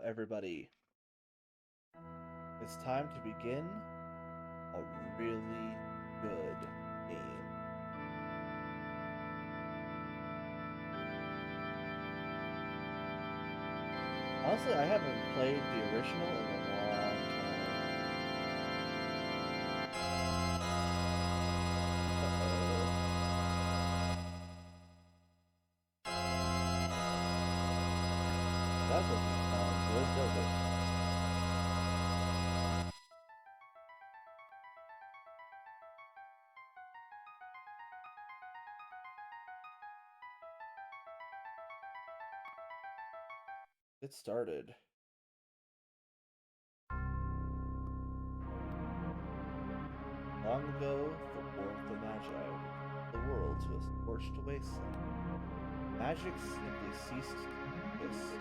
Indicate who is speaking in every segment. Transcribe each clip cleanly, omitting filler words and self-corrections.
Speaker 1: everybody. It's time to begin a really good game. Honestly, I haven't played the original in a long time. That doesn't sound good, does it? It started. Long ago, the War of the Magi the world to a scorched wasteland. Magic simply ceased to exist.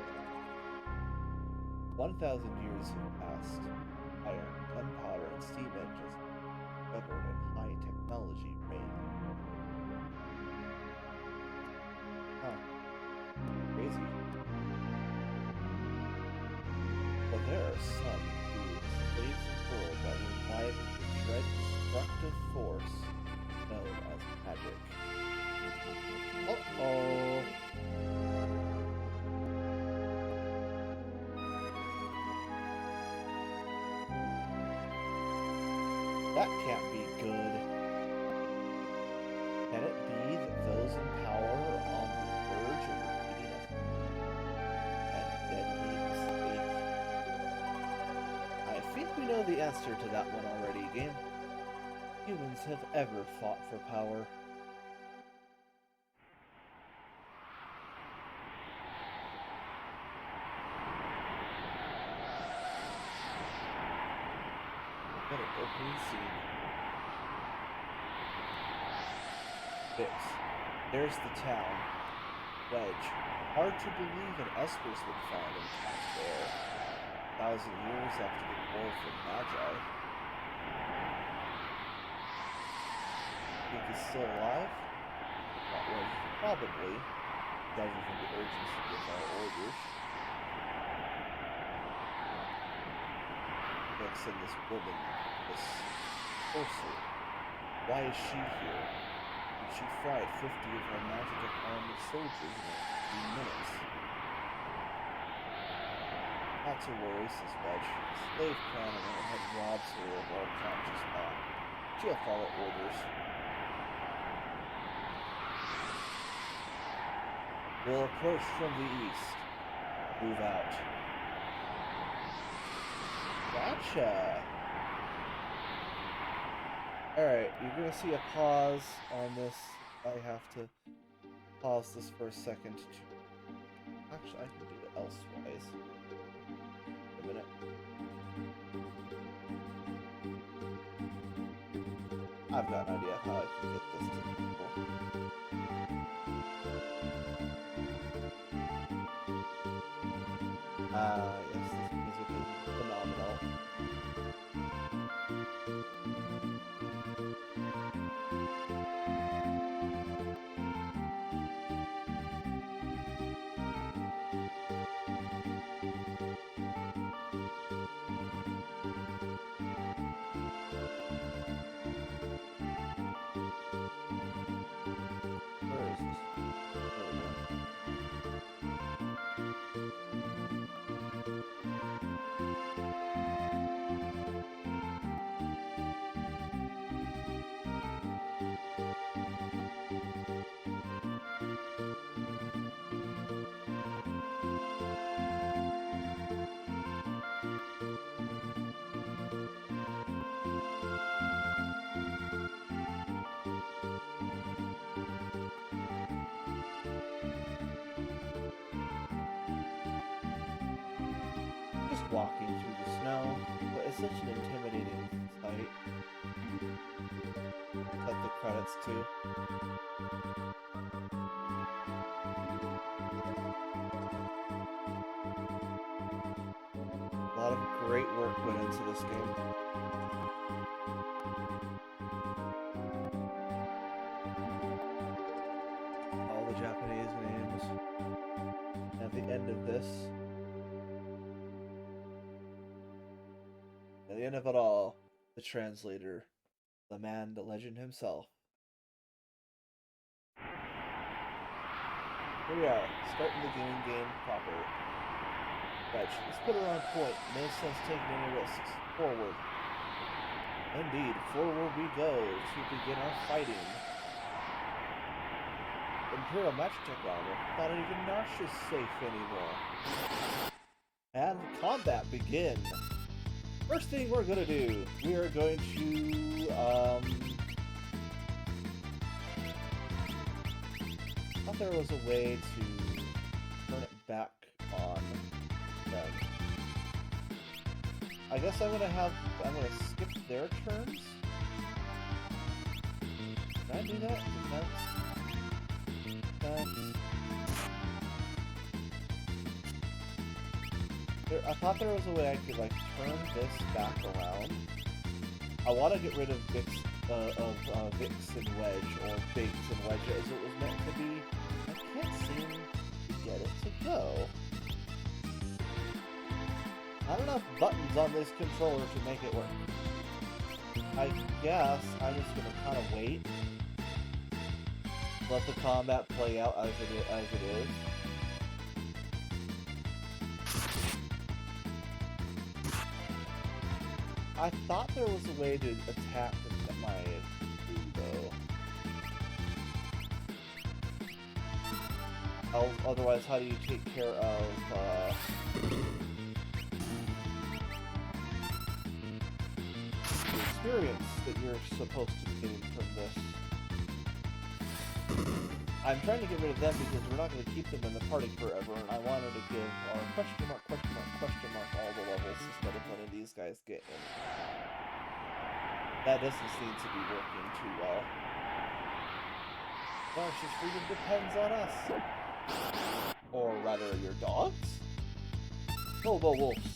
Speaker 1: 1,000 years have passed. Iron, gunpowder, and steam engines discovered and high technology reigned. Huh. Crazy. But there are some who enslave the world by reviving the dread destructive force known as magic. Uh-oh. That can't be good. Can it be that those in power are on the verge of repeating a deadly mistake? I think we know the answer to that one already, game. Humans have ever fought for power. What an opening scene. Fix. There's the town. Wedge. Hard to believe an Espers would find intact there. 1,000 years after the War for Magi. Think he's still alive? Well, probably, judging from the urgency of our orders. Looks in this woman, this sorcerer. Why is she here? And she fried 50 of our magical armored soldiers in 15 minutes. Not to worry, says Wedge. The slave criminal had robbed her of our conscious thought. She'll follow orders. We'll approach from the east. Move out. Gotcha! Alright, you're gonna see a pause on this. I have to pause this for a second to... Actually, I can do it elsewise. A minute. I've got an idea how I can get this to people. Yes, this music is phenomenal. Where is this? There we go. Just walking through the snow, but it's such an intimidating sight. Cut the credits too. A lot of great work went into this game. All the Japanese names. At the end of this, At the end of it all, the translator, the man, the legend himself. Here we are, starting the game proper. Right, let's put her on point. No sense taking any risks. Forward. Indeed, forward we go to begin our fighting. Imperial Magitech armor. Not even Narsh is safe anymore. And combat begin. First thing we're gonna do, we are going to I thought there was a way to turn it back on them. I guess I'm gonna skip their turns. Can I do that? Defense. I thought there was a way I could like turn this back around. I want to get rid of Vix and Wedge, or Biggs and Wedge as it was meant to be. I can't seem to get it to go. Not enough buttons on this controller to make it work. I guess I'm just gonna kind of wait. Let the combat play out as it is. I thought there was a way to attack my though. Otherwise, how do you take care of the experience that you're supposed to be getting from this? I'm trying to get rid of them because we're not going to keep them in the party forever, and I wanted to give our question mark all the levels instead of letting these guys get in. That doesn't seem to be working too well. Gosh, freedom depends on us. Or rather, your dogs? Bilbo wolves.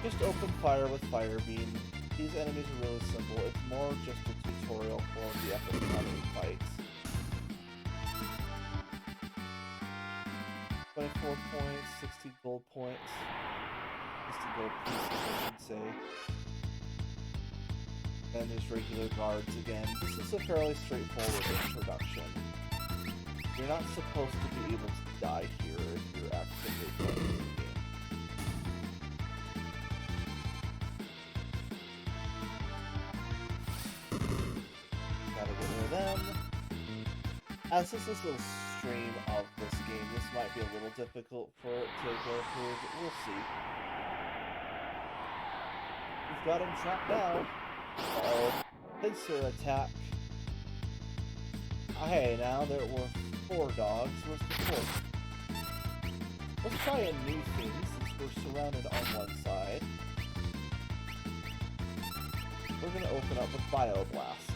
Speaker 1: Just open fire with fire beam. These enemies are really simple. It's more just a tutorial for the upcoming fights. 24 points, 60 gold points. 60 gold pieces, I should say. And there's regular guards again. This is a fairly straightforward introduction. You're not supposed to be able to die here if you're actively playing the game. Gotta get rid of them. As this is a stream of this game, this might be a little difficult for it to go through, but we'll see. We've got him trapped down. Uh-oh. Pincer attack. Hey, now there were 4 dogs. Where's the 4th? Let's try a new thing since we're surrounded on one side. We're gonna open up with Bioblast.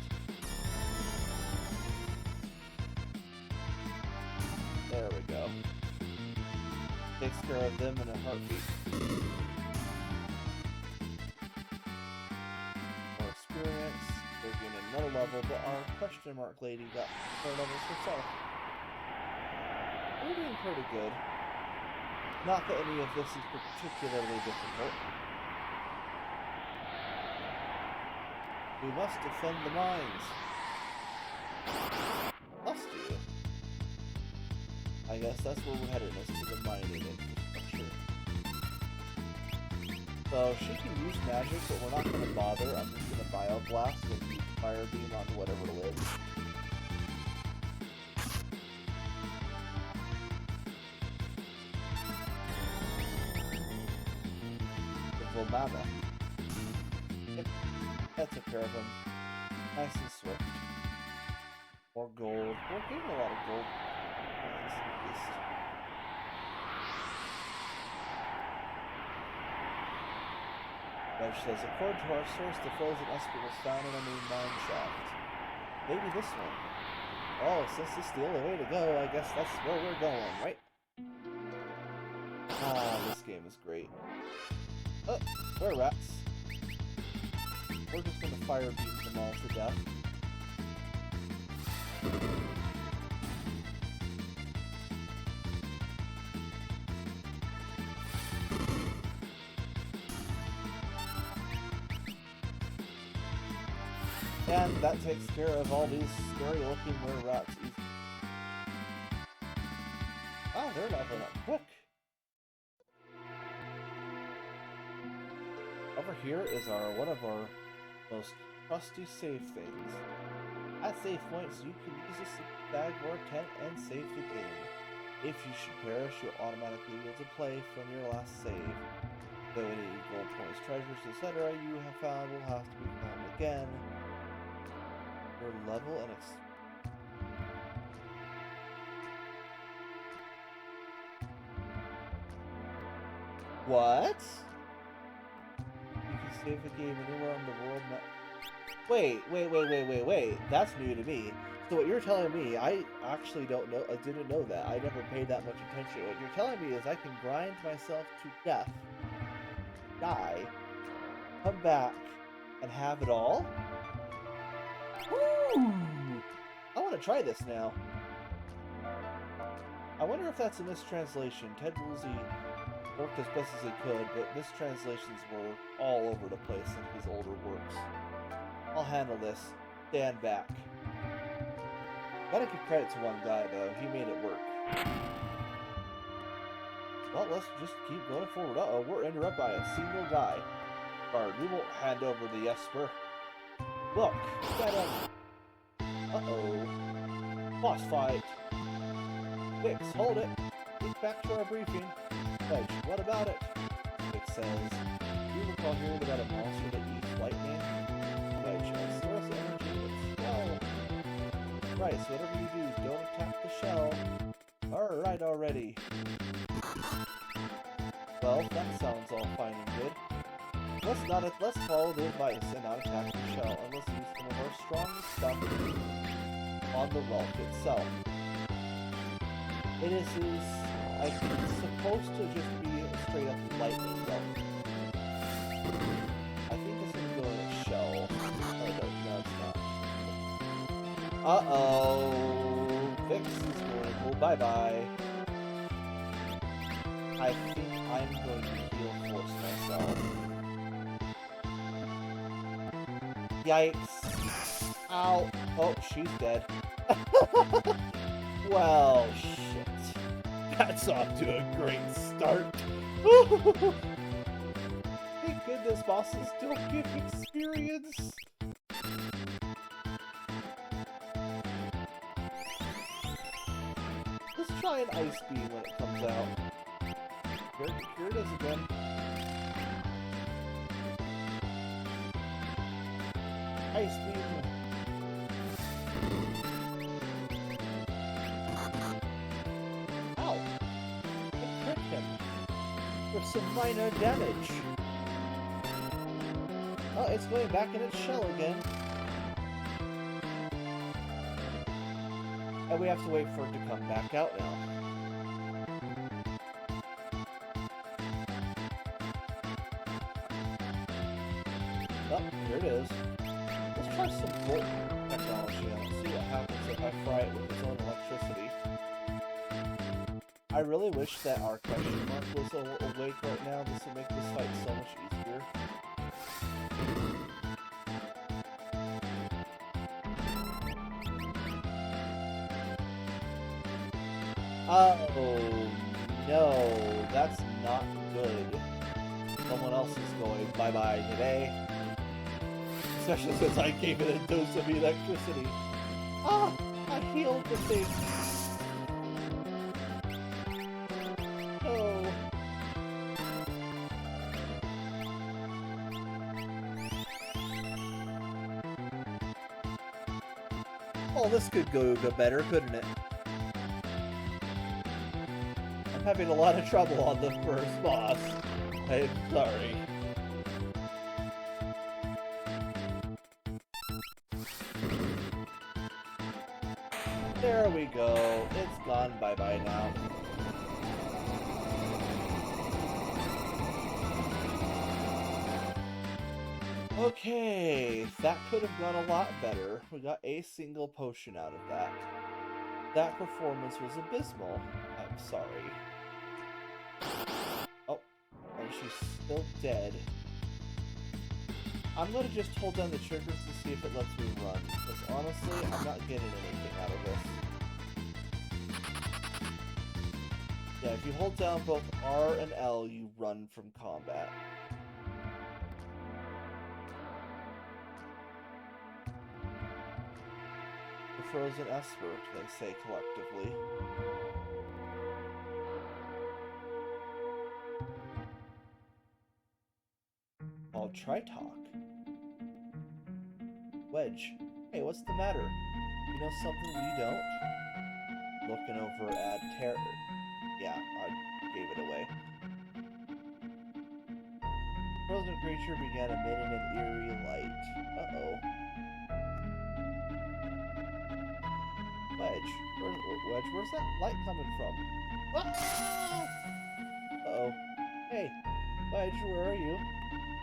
Speaker 1: There we go. Takes care of them in a heartbeat. More experience. They're getting another level, but our question mark lady got 4 levels herself. We're doing pretty good. Not that any of this is particularly difficult. We must defend the mines. Must you? I guess that's where we're headed, is to the mining infrastructure. So she can use magic, but we're not going to bother. I'm just going to Bioblast and use Fire Beam on whatever lives. The Volmama. Yep, that took care of him. Nice and swift. More gold. We're getting a lot of gold. Wedge says, according to our source, the frozen Esper was found in a new mine shaft. Maybe this one. Oh, since this is the only way to go, I guess that's where we're going, right? Ah, this game is great. Oh, we're rats. We're just gonna fire beam them all to death. And that takes care of all these scary-looking were rats. Oh, they're leveling up quick. Over here is one of our most trusty save things. At save points, you can use a sleep bag or a tent and save the game. If you should perish, you'll automatically be able to play from your last save. Though any gold points, treasures, etc. you have found will have to be found again. Your level and What? You can save a game anywhere on the world map. Wait. That's new to me. So what you're telling me, I actually don't know, I didn't know that. I never paid that much attention. What you're telling me is I can grind myself to death, die, come back, and have it all? Woo! I want to try this now. I wonder if that's a mistranslation. Ted Woolsey worked as best as he could, but mistranslations were all over the place in his older works. I'll handle this. Stand back. Gotta give credit to one guy, though. He made it work. Well, let's just keep going forward. Uh-oh, we're interrupted by a single guy. Guard, we won't hand over the Esper. Look, get him. Uh-oh. Boss fight. Vix, hold it. Get back to our briefing. Wedge, what about it? Vix says, you recall hearing about a monster that eats lightning? Wedge, a source of energy with spell. Right, so whatever you do, don't attack the shell. Alright already. Well, that sounds all fine and good. Let's follow the advice and not attack the shell, and let's use some of our strongest stuff on the rock itself. It is, I think it's supposed to just be a straight up lightning rock. I think this is going to shell. Oh, no, it's not. Uh-oh. Vix is going. Well, bye-bye. I think I'm going to heal force myself. Yikes. Ow. Oh, she's dead. Well, shit. That's off to a great start. Thank goodness bosses still give experience. Let's try an ice beam when it comes out. Here it is again. Ice beam. Ow! It hurt him with some minor damage. Oh, it's going back in its shell again. And we have to wait for it to come back out now. Oh, here it is. Let's try some volt technology on it, see what happens if I fry it with its own electricity. I really wish that our question mark was awake right now. This would make this fight so much easier. Oh, no, that's not good. Someone else is going bye-bye today. Especially since I gave it a dose of electricity. Ah, I healed the thing. Oh. Oh, this could go better, couldn't it? I'm having a lot of trouble on the first boss. I'm sorry. There we go. It's gone bye-bye now. Okay, that could have gone a lot better. We got a single potion out of that. That performance was abysmal. I'm sorry. Oh, and she's still dead. I'm gonna just hold down the triggers to see if it lets me run, because honestly, I'm not getting anything out of this. Yeah, if you hold down both R and L, you run from combat. The frozen Esper, they say collectively. I'll try talk. Wedge. Hey, what's the matter? You know something we don't? Looking over at Terror. Yeah, I gave it away. Frozen creature began emitting an eerie light. Uh-oh. Wedge. Wedge, where's that light coming from? Ah! Uh-oh. Hey, Wedge, where are you?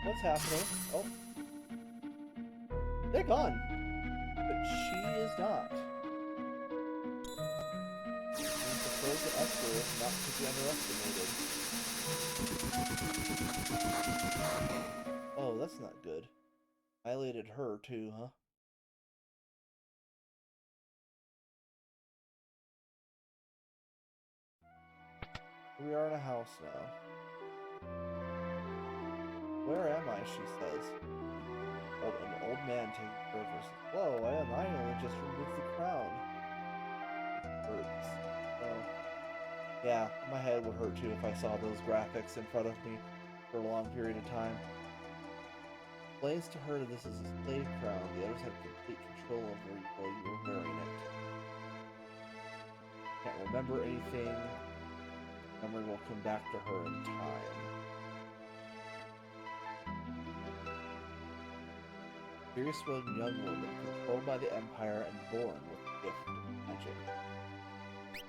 Speaker 1: What's happening? Oh. They're gone. But she is not. The frozen Esper is not to be underestimated. Oh, that's not good. Violated her too, huh? We are in a house now. Where am I? She says. Oh, an old man taking care of us. Whoa, I only just removed the crown. It hurts. Oh. Yeah, my head would hurt too if I saw those graphics in front of me for a long period of time. Explains to her that this is a slave crown. The others have complete control over you while you were wearing it. Can't remember anything. Memory will come back to her in time. Fierce-willed young woman, controlled by the Empire and born with the gift of magic.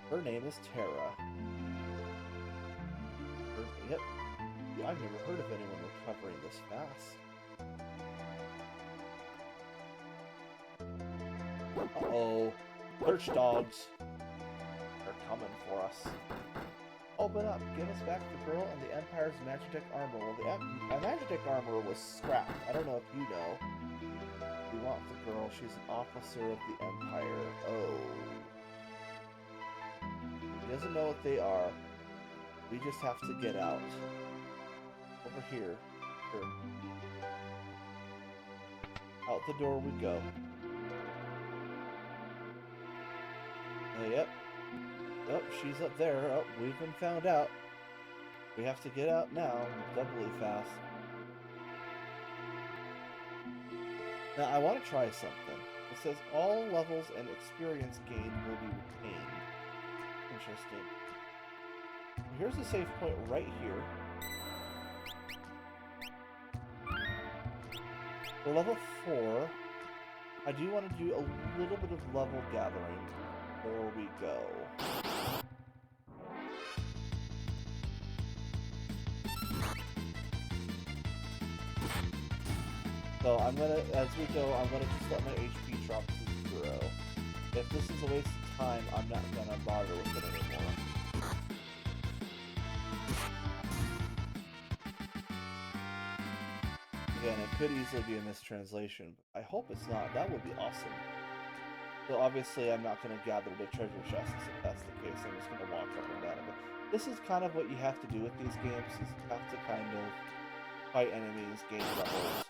Speaker 1: Her name is Terra. Yep. I've never heard of anyone recovering this fast. Uh-oh. Lurch dogs. They're coming for us. Open up. Give us back the girl and the Empire's Magitek armor. Well, the Magitek armor was scrapped. I don't know if you know. We want the girl. She's an officer of the Empire. Oh. He doesn't know what they are. We just have to get out. Over here. Here. Out the door we go. Yep. Oh, she's up there. Oh, we've been found out. We have to get out now, doubly fast. Now, I want to try something. It says all levels and experience gained will be retained. Interesting. Here's a save point right here. For level 4, I do want to do a little bit of level gathering before we go. So I'm gonna, as we go, I'm gonna just let my HP drop to 0. If this is a waste of time, I'm not gonna bother with it anymore. Again, it could easily be a mistranslation. I hope it's not. That would be awesome. So obviously I'm not going to gather the treasure chests if that's the case. I'm just going to walk up and down it. But this is kind of what you have to do with these games, is you have to kind of fight enemies, gain levels.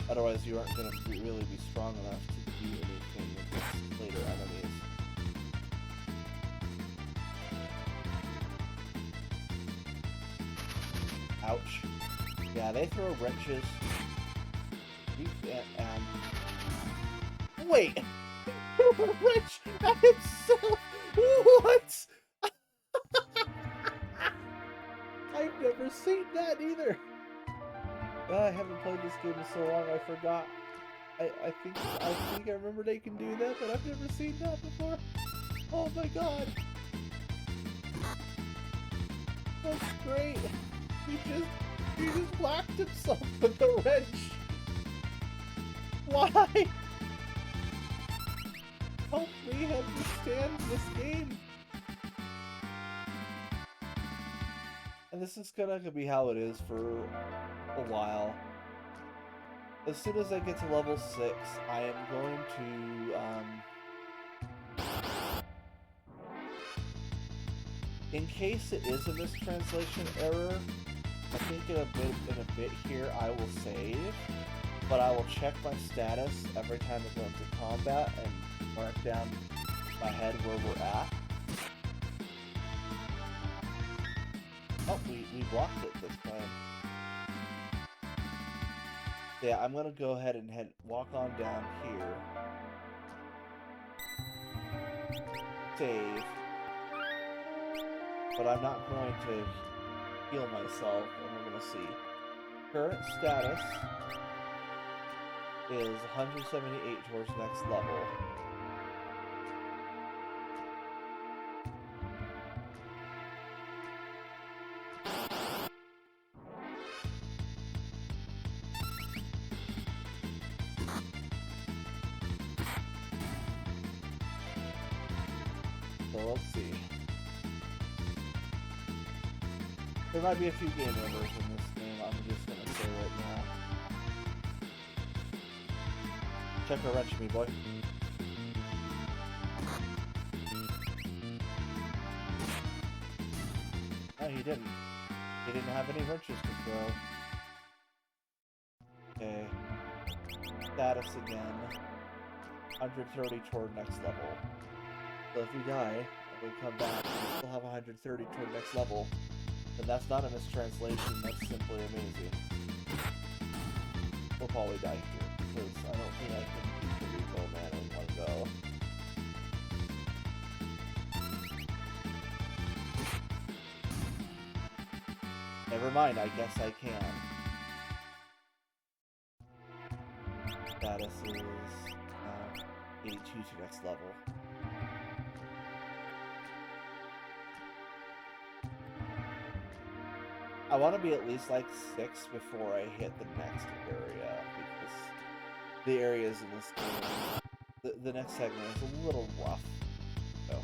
Speaker 1: Otherwise you aren't going to really be strong enough to do anything against later enemies. Ouch. Yeah, they throw wrenches. And... Wait! Wrench at himself! What?! I've never seen that either! I haven't played this game in so long, I forgot. I think I remember they can do that, but I've never seen that before. Oh my god! That's great! He just whacked himself with the wrench! Why? Help me understand this game! And this is gonna be how it is for a while. As soon as I get to level 6, I am going to, in case it is a mistranslation error, I think in a bit here I will save, but I will check my status every time I go into combat and mark down my head where we're at. Oh, we blocked it this time. Yeah, I'm gonna go ahead and walk on down here. Save. But I'm not going to heal myself, and we're gonna see. Current status is 178 towards next level. So let's see. There might be a few game overs in this game, I'm just gonna say right now. Check a wrench me, boy. No, he didn't. He didn't have any wrenches to throw. Okay. Status again. 130 toward next level. So if we die, and we come back, and we still have 130 toward next level, then that's not a mistranslation, that's simply amazing. We'll probably die here, because I don't think I can beat the Repo Man in one go. Never mind, I guess I can. Status is 82 to next level. I want to be at least like 6 before I hit the next area, because the areas in this game, the next segment is a little rough. So,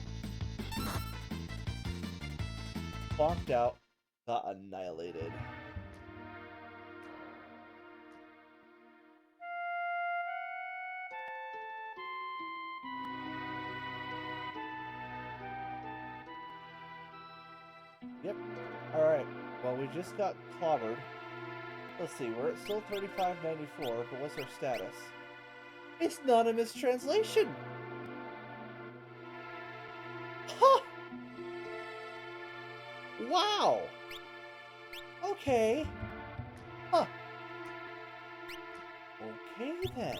Speaker 1: bonked out, got annihilated. Yep. Alright. Well, we just got clobbered. Let's see, we're at still 3594, but what's our status? It's not a mistranslation! Huh! Wow! Okay. Huh. Okay then.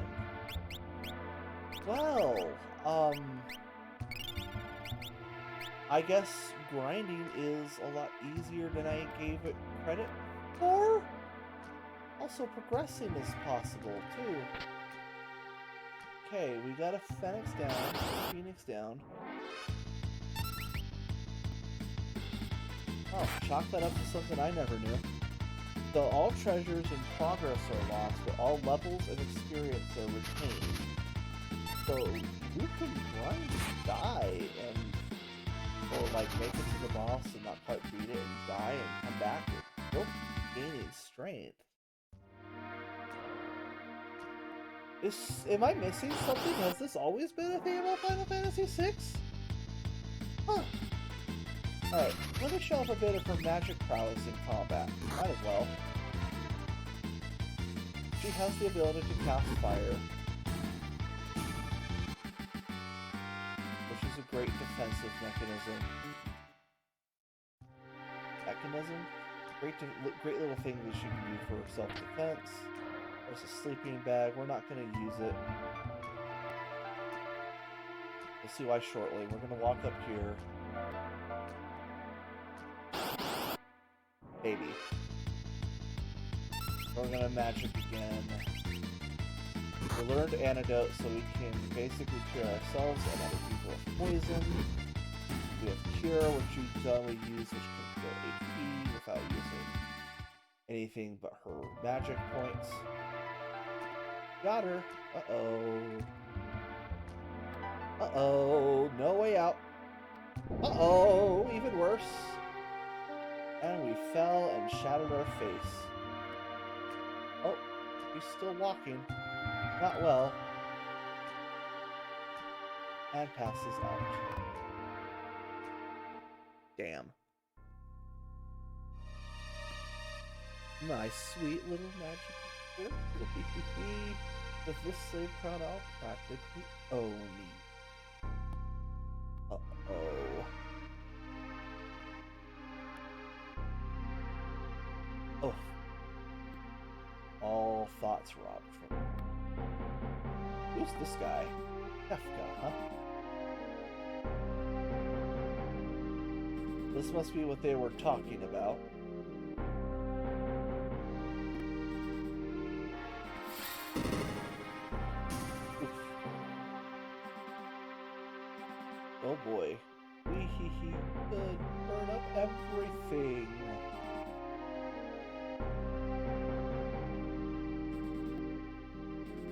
Speaker 1: Well, I guess grinding is a lot easier than I gave it credit for. Also, progressing is possible, too. Okay, we got a Phoenix down. Oh, chalk that up to something I never knew. So all treasures in progress are lost, but all levels and experience are retained. So you can grind and die or like make it to the boss and not quite beat it and die and come back and still gaining strength. Am I missing something? Has this always been a thing about Final Fantasy VI? Huh. Alright, let me show off a bit of her magic prowess in combat. Might as well. She has the ability to cast fire, which is a great defensive mechanism. Great little thing that she can do for self-defense. There's a sleeping bag. We're not going to use it. We'll see why shortly. We're going to walk up here. Baby. We're going to magic again. We learned antidote so we can basically cure ourselves and other people of poison. We have cure, which you only use, which can kill HP without using anything but her magic points. Got her. Uh-oh. Uh-oh. No way out. Uh-oh. Even worse. And we fell and shattered our face. Oh. He's still walking. Not well. And passes out. Damn. My sweet little magic. With this slave crown, I'll practically own you. Uh-oh. Oh. All thoughts robbed from me. Who's this guy? Kefka, huh? This must be what they were talking about. Oof. Oh boy. Wee-hee-hee. Good. Burn up everything.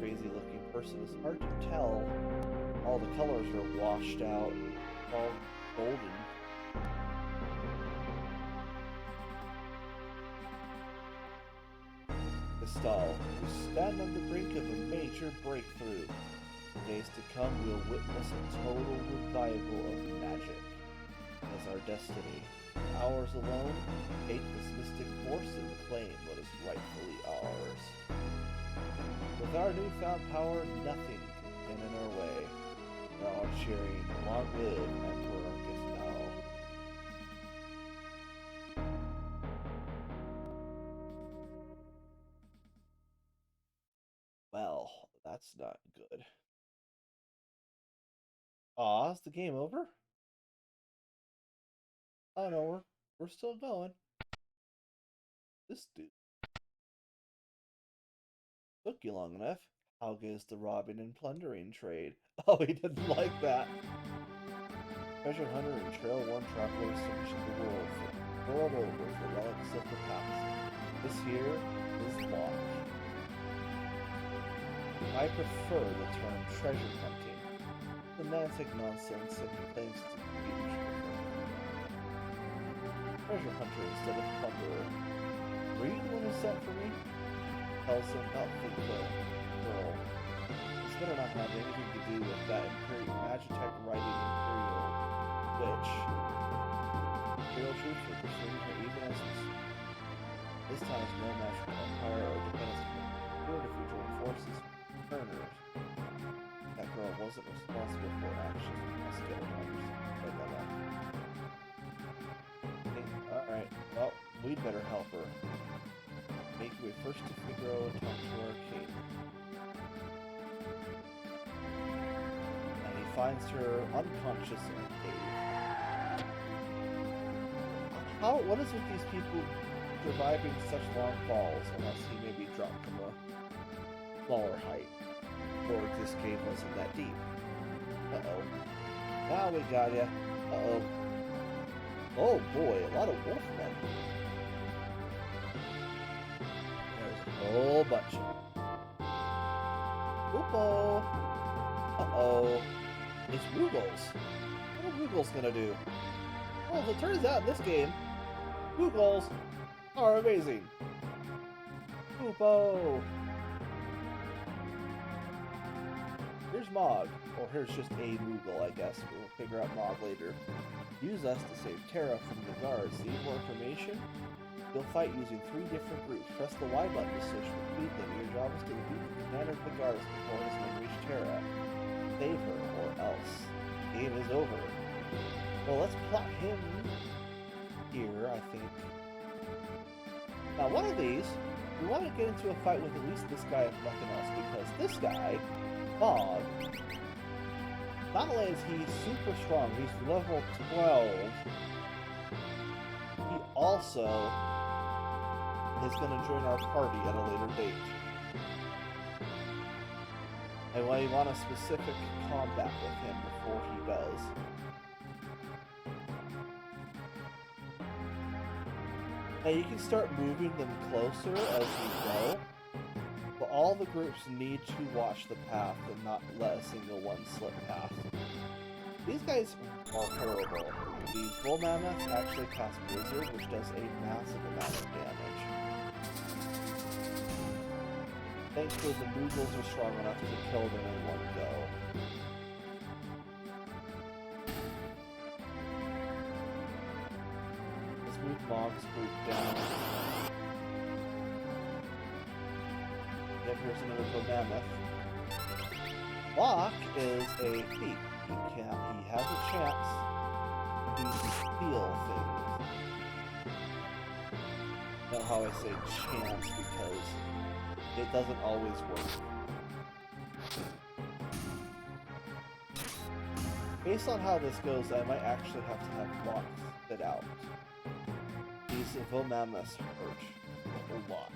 Speaker 1: Crazy looking person. It's hard to tell. All the colors are washed out. All golden. Stall. We stand on the brink of a major breakthrough. In days to come, we'll witness a total revival of magic as our destiny. Ours alone, take this mystic force and claim what is rightfully ours. With our newfound power, nothing can stand in our way. We're all cheering, long live Emperor Gisdal. Well, that's not good. Aw, is the game over? Oh no, we're still going. This dude took you long enough. How goes the robbing and plundering trade? Oh, he didn't like that. Treasure hunter and trail one traveler searching the world over for relics of the past. This here is locked. I prefer the term treasure hunting. Semantic nonsense and claims to be treasure hunter instead of plunderer. Read the one who sent for me? Tells him not the girl. This better not have anything to do with that Imperial Magitech writing Imperial witch. Imperial troops are pursuing her even as this time is no match for Empire or dependence on the future forces. Turners. That girl wasn't responsible for her actions. Must get her Alright, well, we'd better help her. Make your way first to Figaro and talk to our king. And he finds her unconscious in a cave. What is with these people surviving such long falls unless he may be dropped from a smaller height? Or this cave wasn't that deep. Uh-oh. Now we got ya. Uh-oh. Oh boy, a lot of wolfmen. There's a whole bunch of them. Oopo! Uh-oh. It's Ruggles. What are Ruggles gonna do? Well, as it turns out in this game, Ruggles are amazing. Oopo! Here's Mog. Or here's just a Moogle, I guess. We'll figure out Mog later. Use us to save Terra from the guards. Need more information? You'll fight using 3 different groups. Press the Y button to switch between them. Your job is to defeat the commander of the guards before his men reach Terra. Save her, or else. The game is over. Well, let's plot him here, I think. Now, one of these, we want to get into a fight with at least this guy, if nothing else, because this guy, Mog, not only is he super strong, he's level 12, he also is going to join our party at a later date. And we want a specific combat with him before he does. Now you can start moving them closer as you go, but all the groups need to watch the path and not let a single one slip past. These guys are horrible. These bull mammoths actually cast Blizzard, which does a massive amount of damage. Thankfully, the Moogles are strong enough to kill them in one go. Let's move Mog's group down. Yep, here's another Mammoth. Locke is a thief. He has a chance to steal things. Not how I say chance because it doesn't always work. Based on how this goes, I might actually have to have Locke spit out. These Mammoths hurt a lot.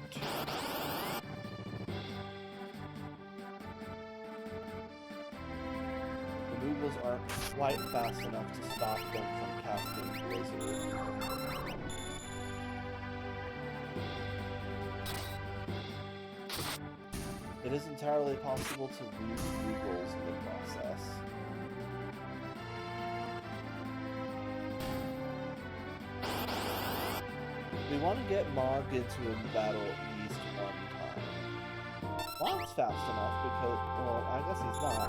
Speaker 1: The Moogles aren't quite fast enough to stop them from casting Blizzard. It is entirely possible to lose Moogles in the process. We want to get Mog into a battle at least one time. Mog's fast enough because, well, I guess he's not.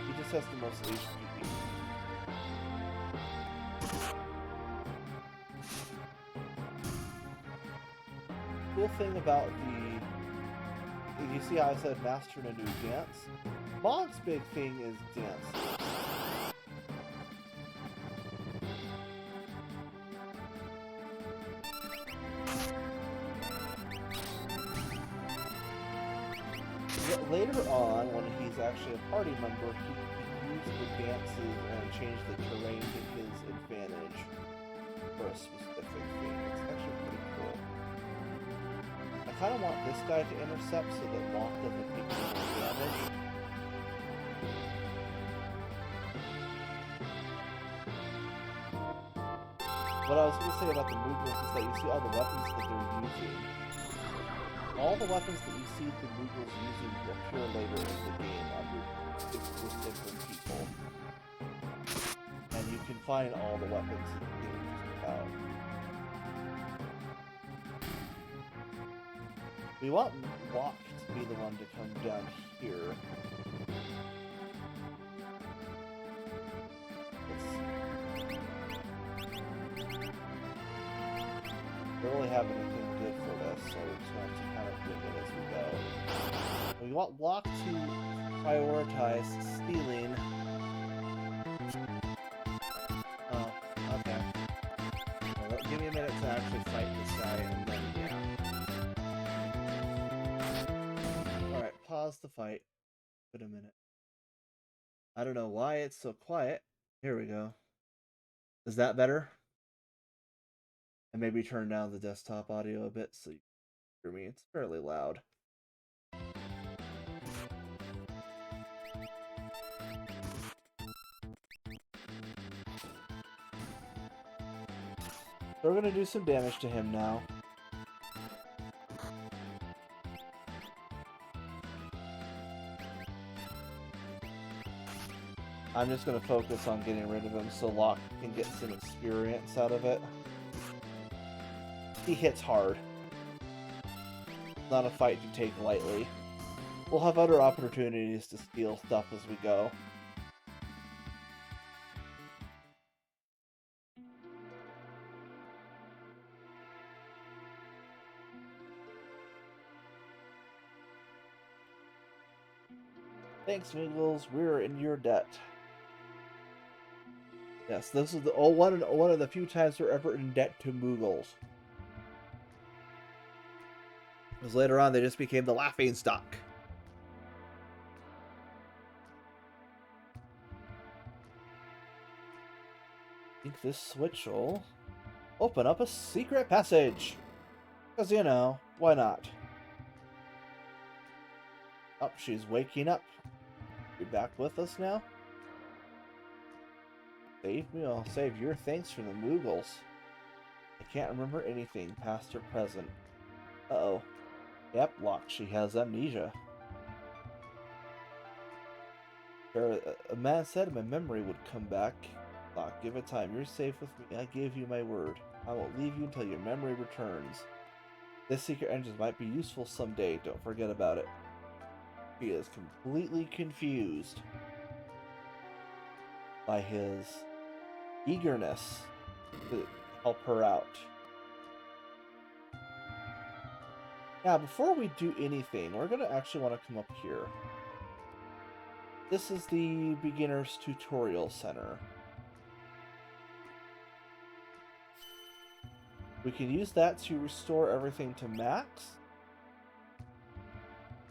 Speaker 1: He just has the most HP. Cool thing about you see how I said master in a new dance? Mog's big thing is dance. Later on, when he's actually a party member, he used the dances and changed the terrain to his advantage for a specific thing. It's actually pretty cool. I kind of want this guy to intercept so that Locke doesn't take any damage. What I was going to say about the Moogles is that you see all the weapons that they're using. All the weapons that you see the Moogles using will appear later in the game with different people. And you can find all the weapons in the game just about. We want Locke to be the one to come down here. We don't really have anything good for this, so we're just going to kind of wing it as we go. We want Locke to prioritize stealing. Oh, okay. Well, give me a minute to actually fight this guy, and then, yeah. Alright, pause the fight. Wait a minute. I don't know why it's so quiet. Here we go. Is that better? And maybe turn down the desktop audio a bit so you can hear me. It's fairly loud. So we're going to do some damage to him now. I'm just going to focus on getting rid of him so Locke can get some experience out of it. He hits hard. Not a fight to take lightly. We'll have other opportunities to steal stuff as we go. Thanks, Moogles. We're in your debt. Yes, this is the one of the few times we're ever in debt to Moogles. Because later on, they just became the laughing stock. I think this switch will open up a secret passage. Because, you know, why not? Oh, she's waking up. You back with us now? Save me, I'll save your thanks for the Moogles. I can't remember anything, past or present. Uh-oh. Yep, Locke, she has amnesia. A man said my memory would come back. Locke, give it time. You're safe with me. I gave you my word. I won't leave you until your memory returns. This secret engine might be useful someday. Don't forget about it. He is completely confused by his eagerness to help her out. Now, before we do anything, we're going to actually want to come up here. This is the Beginner's Tutorial Center. We can use that to restore everything to max.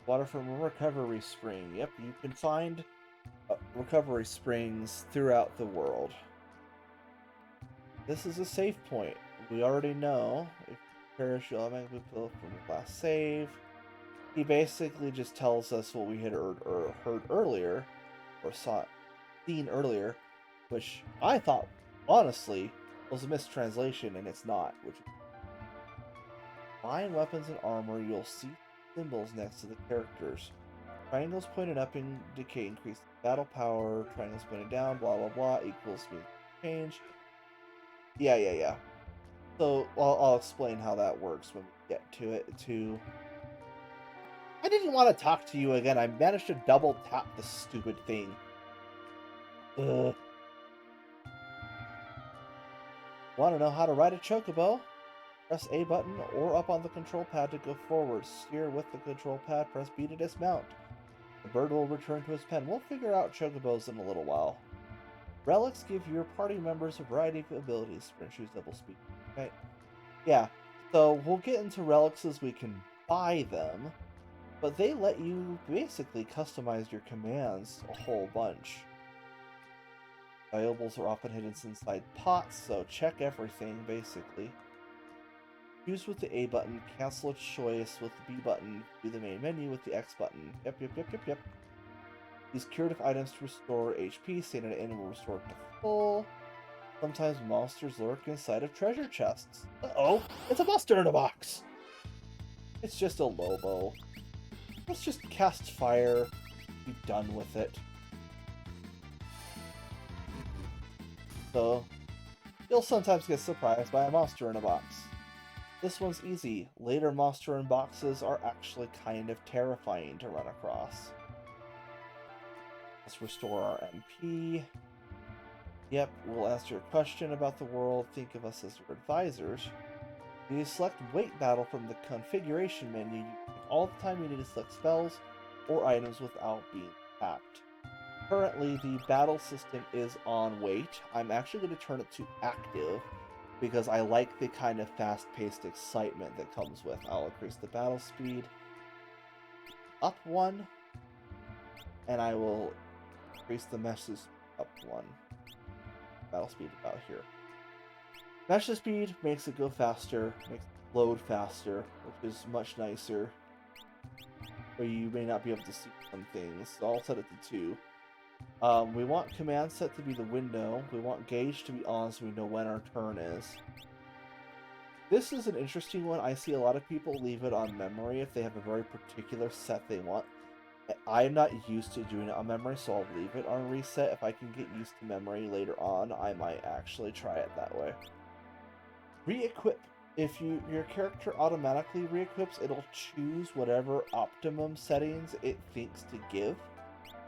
Speaker 1: Water from a recovery spring. Yep, you can find recovery springs throughout the world. This is a save point. We already know. If you perish, you'll automatically pull from the last save. He basically just tells us what we had heard earlier, or seen earlier, which I thought, honestly, was a mistranslation, and it's not. Which, find weapons and armor, you'll see symbols next to the characters. Triangles pointed up indicate increased battle power. Triangles pointed down, blah blah blah, equals means change. Yeah. So I'll explain how that works when we get to it. I didn't want to talk to you again. I managed to double tap the stupid thing. Ugh. Want to know how to ride a chocobo? Press A button or up on the control pad to go forward. Steer with the control pad. Press B to dismount. The bird will return to his pen. We'll figure out chocobos in a little while. Relics give your party members a variety of abilities. Sprint, shoes, double speed. Okay. Yeah. So we'll get into relics as we can buy them. But they let you basically customize your commands a whole bunch. Valuables are often hidden inside pots, so check everything, basically. Choose with the A button, cancel a choice with the B button, do the main menu with the X button. Yep. Use curative items to restore HP, staying at an end will restore it to full. Sometimes monsters lurk inside of treasure chests. Uh-oh, it's a monster in a box! It's just a Lobo. Let's just cast fire, be done with it. So, you'll sometimes get surprised by a monster in a box. This one's easy. Later monster in boxes are actually kind of terrifying to run across. Let's restore our MP. Yep, we'll answer your question about the world. Think of us as your advisors. You select Wait Battle from the configuration menu. You take all the time you need to select spells or items without being tapped. Currently, the battle system is on wait. I'm actually going to turn it to active because I like the kind of fast-paced excitement that comes with. I'll increase the battle speed up 1, and I will increase the message up 1. Battle speed about here. Message speed makes it go faster, makes it load faster, which is much nicer. But you may not be able to see some things, so I'll set it to 2. We want command set to be the window. We want gauge to be on so we know when our turn is. This is an interesting one. I see a lot of people leave it on memory if they have a very particular set they want. I'm not used to doing it on memory, so I'll leave it on reset. If I can get used to memory later on, I might actually try it that way. Re-equip. If your character automatically re-equips, it'll choose whatever optimum settings it thinks to give.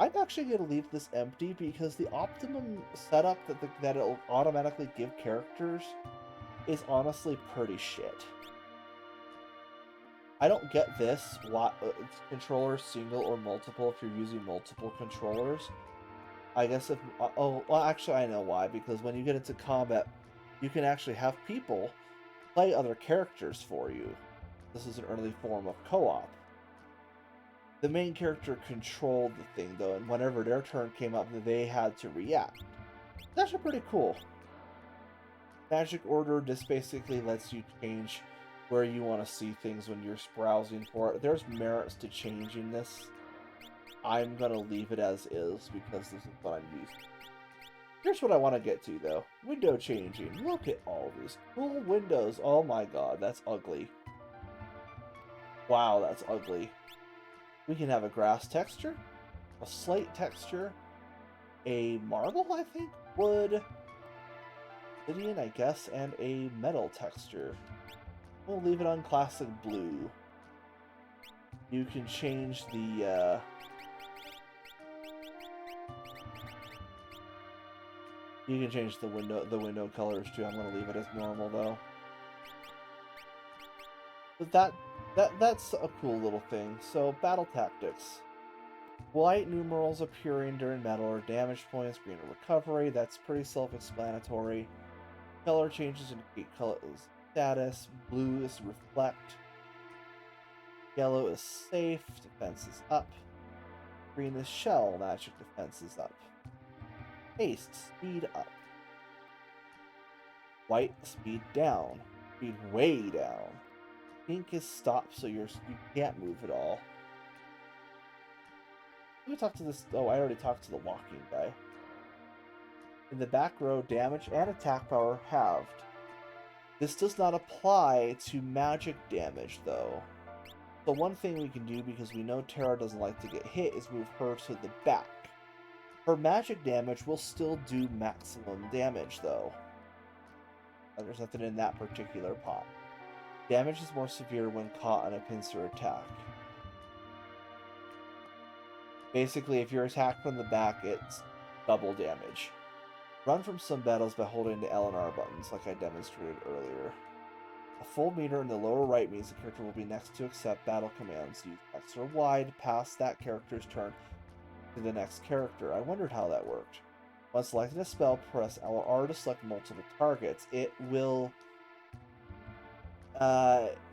Speaker 1: I'm actually going to leave this empty because the optimum setup that it'll automatically give characters is honestly pretty shit. I don't get this. Controller single or multiple if you're using multiple controllers. I guess if... actually I know why. Because when you get into combat, you can actually have people play other characters for you. This is an early form of co-op. The main character controlled the thing, though, and whenever their turn came up, they had to react. That's actually pretty cool. Magic Order just basically lets you change where you want to see things when you're browsing for it. There's merits to changing this. I'm going to leave it as is because this is what I'm using. Here's what I want to get to, though. Window changing. Look at all these cool windows. Oh my god, that's ugly. Wow, that's ugly. We can have a grass texture, a slate texture, a marble, I think, wood, obsidian, I guess, and a metal texture. We'll leave it on classic blue. You can change the window colors too. I'm gonna leave it as normal though. But that's a cool little thing. So battle tactics. White numerals appearing during battle are damage points, green are recovery. That's pretty self-explanatory. Color changes indicate color status. Blue is reflect. Yellow is safe, defense is up. Green is shell, magic defense is up. Haste, speed up. White, speed down. Speed way down. Pink is stop, so you can't move at all. Let me talk to this. Oh, I already talked to the walking guy. In the back row, damage and attack power halved. This does not apply to magic damage, though. So one thing we can do, because we know Terra doesn't like to get hit, is move her to the back. Her magic damage will still do maximum damage, though. And there's nothing in that particular pot. Damage is more severe when caught on a pincer attack. Basically, if you're attacked from the back, it's double damage. Run from some battles by holding the L and R buttons, like I demonstrated earlier. A full meter in the lower right means the character will be next to accept battle commands. Use X or Y to pass that character's turn to the next character. I wondered how that worked. When selecting a spell, press L or R to select multiple targets. It will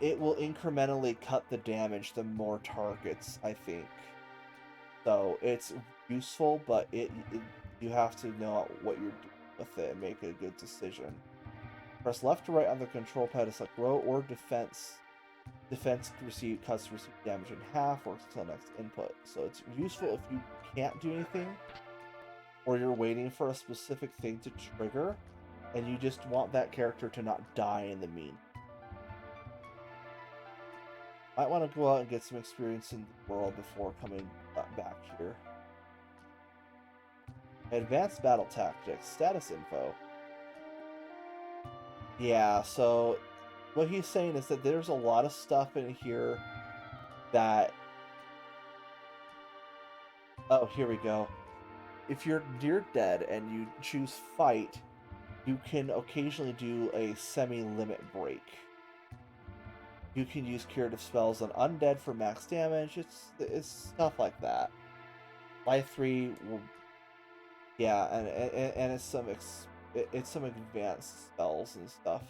Speaker 1: incrementally cut the damage the more targets, I think. So it's useful, but you have to know what you're doing with it and make a good decision. Press left to right on the control pad to select row or defense. Defense cuts receive damage in half, works until next input. So it's useful if you can't do anything, or you're waiting for a specific thing to trigger, and you just want that character to not die in the mean. Might want to go out and get some experience in the world before coming back here. Advanced battle tactics, status info. Yeah, so what he's saying is that there's a lot of stuff in here that... Oh, here we go. If you're near dead and you choose fight, you can occasionally do a semi-limit break. You can use curative spells on undead for max damage. It's stuff like that. Life 3 will... Yeah, and it's some advanced spells and stuff.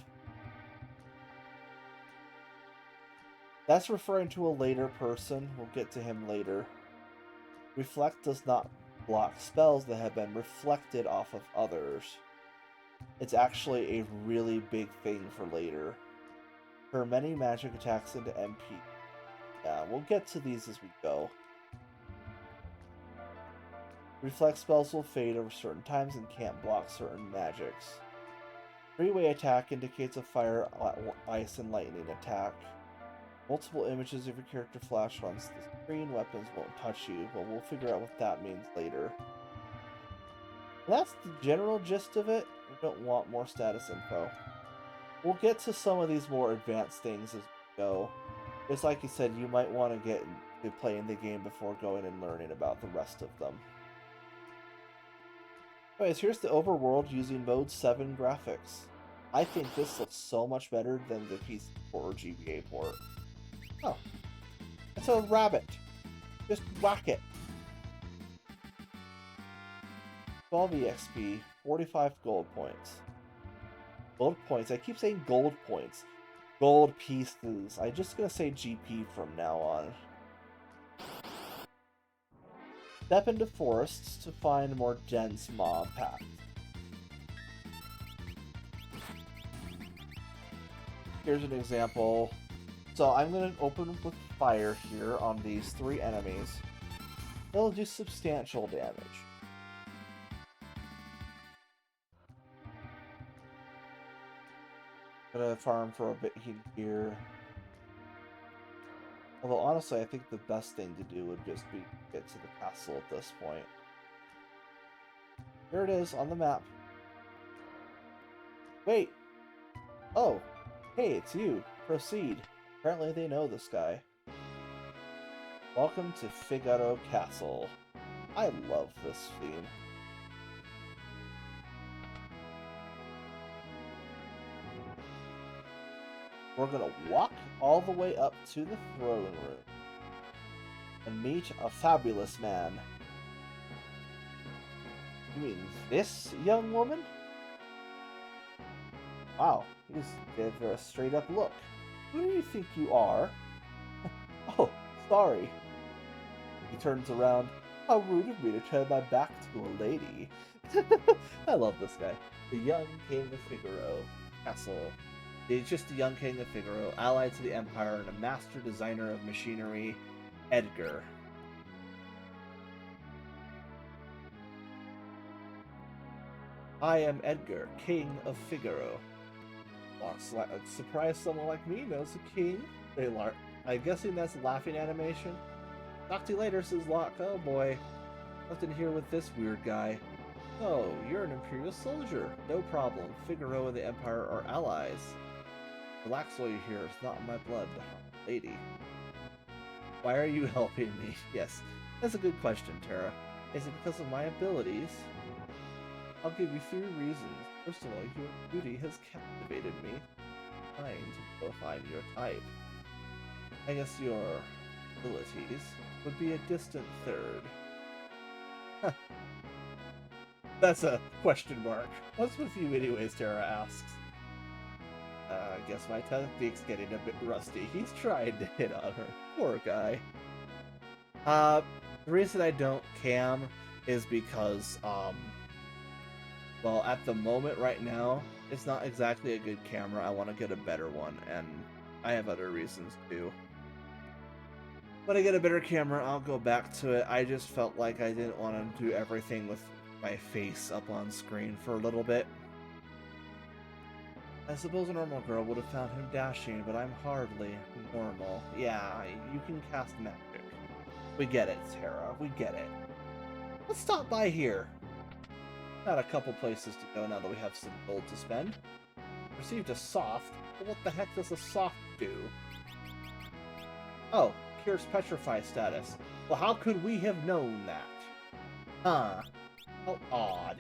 Speaker 1: That's referring to a later person. We'll get to him later. Reflect does not block spells that have been reflected off of others. It's actually a really big thing for later. Turn many magic attacks into MP. Yeah, we'll get to these as we go. Reflect spells will fade over certain times and can't block certain magics. Three-way attack indicates a fire, ice, and lightning attack. Multiple images of your character flash onto the screen. Weapons won't touch you, but we'll figure out what that means later. And that's the general gist of it. We don't want more status info. We'll get to some of these more advanced things as we go. Just like you said, you might want to get to playing the game before going and learning about the rest of them. Anyways, here's the overworld using Mode 7 graphics. I think this looks so much better than the PC port or GBA port. Oh, it's a rabbit. Just whack it. 12 EXP, 45 gold points. Gold points. I keep saying gold points. Gold pieces. I'm just gonna say GP from now on. Step into forests to find more dense mob paths. Here's an example. So I'm gonna open with fire here on these 3 enemies. They'll do substantial damage. Gonna farm for a bit here. Although honestly, I think the best thing to do would just be get to the castle at this point. Here it is on the map. Wait! Oh! Hey, it's you! Proceed. Apparently they know this guy. Welcome to Figaro Castle. I love this theme. We're gonna walk all the way up to the throne room and meet a fabulous man. You mean this young woman? Wow, he just gave her a straight up look. Who do you think you are? Oh, sorry. He turns around. How rude of me to turn my back to a lady. I love this guy. The young king of Figaro Castle. He's just the young king of Figaro, allied to the Empire and a master designer of machinery, Edgar. I am Edgar, king of Figaro. Surprise someone like me knows a king. I'm guessing that's a laughing animation. Talk to you later, says Locke. Oh boy. Nothing here with this weird guy. Oh, you're an Imperial soldier. No problem. Figaro and the Empire are allies. Relax while you're here. It's not in my blood, lady. Why are you helping me? Yes, that's a good question, Tara. Is it because of my abilities? I'll give you 3 reasons. First of all, your beauty has captivated me. Kind, both I'm your type. I guess your abilities would be a distant third. Huh. That's a question mark. What's with you anyways, Tara asks. I guess my technique's getting a bit rusty. He's trying to hit on her. Poor guy. The reason I don't cam is because, well, at the moment right now, it's not exactly a good camera. I want to get a better one, and I have other reasons too. When I get a better camera, I'll go back to it. I just felt like I didn't want to do everything with my face up on screen for a little bit. I suppose a normal girl would have found him dashing, but I'm hardly normal. Yeah, you can cast magic. We get it, Tara. We get it. Let's stop by here. Got a couple places to go now that we have some gold to spend. Received a soft. But what the heck does a soft do? Oh, cures petrify status. Well, how could we have known that? Huh. How odd.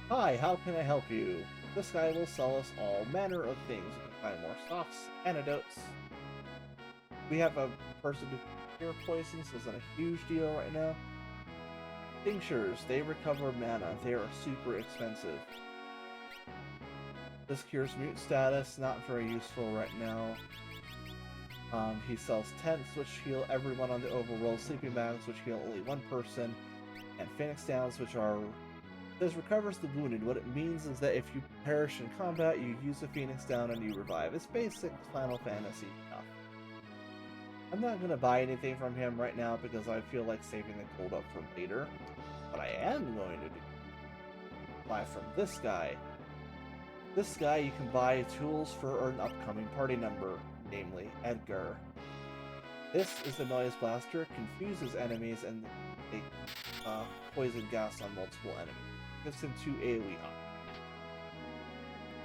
Speaker 1: Hi, how can I help you? This guy will sell us all manner of things. We can find more softs, antidotes. We have a person who cure poison, so it's not a huge deal right now. Tinctures, they recover mana. They are super expensive. This cures mute status, not very useful right now. He sells tents, which heal everyone on the overworld, sleeping bags, which heal only one person, and phoenix downs, which are... This recovers the wounded. What it means is that if you perish in combat, you use a phoenix down and you revive. It's basic Final Fantasy stuff. I'm not going to buy anything from him right now because I feel like saving the gold up for later. But I am going to buy from this guy. This guy, you can buy tools for an upcoming party member, namely Edgar. This is the Noise Blaster, confuses enemies and they poison gas on multiple enemies. Gives him 2 AoE up.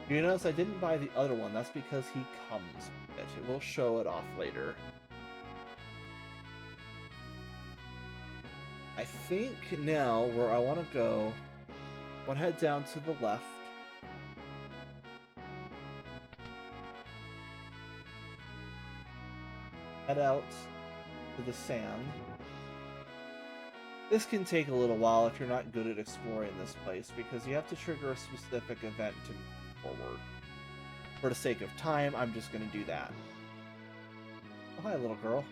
Speaker 1: You notice I didn't buy the other one, that's because he comes with it. It will show it off later. I think now where I want to go, I want to head down to the left. Head out to the sand. This can take a little while if you're not good at exploring this place, because you have to trigger a specific event to move forward. For the sake of time, I'm just going to do that. Oh, hi, little girl.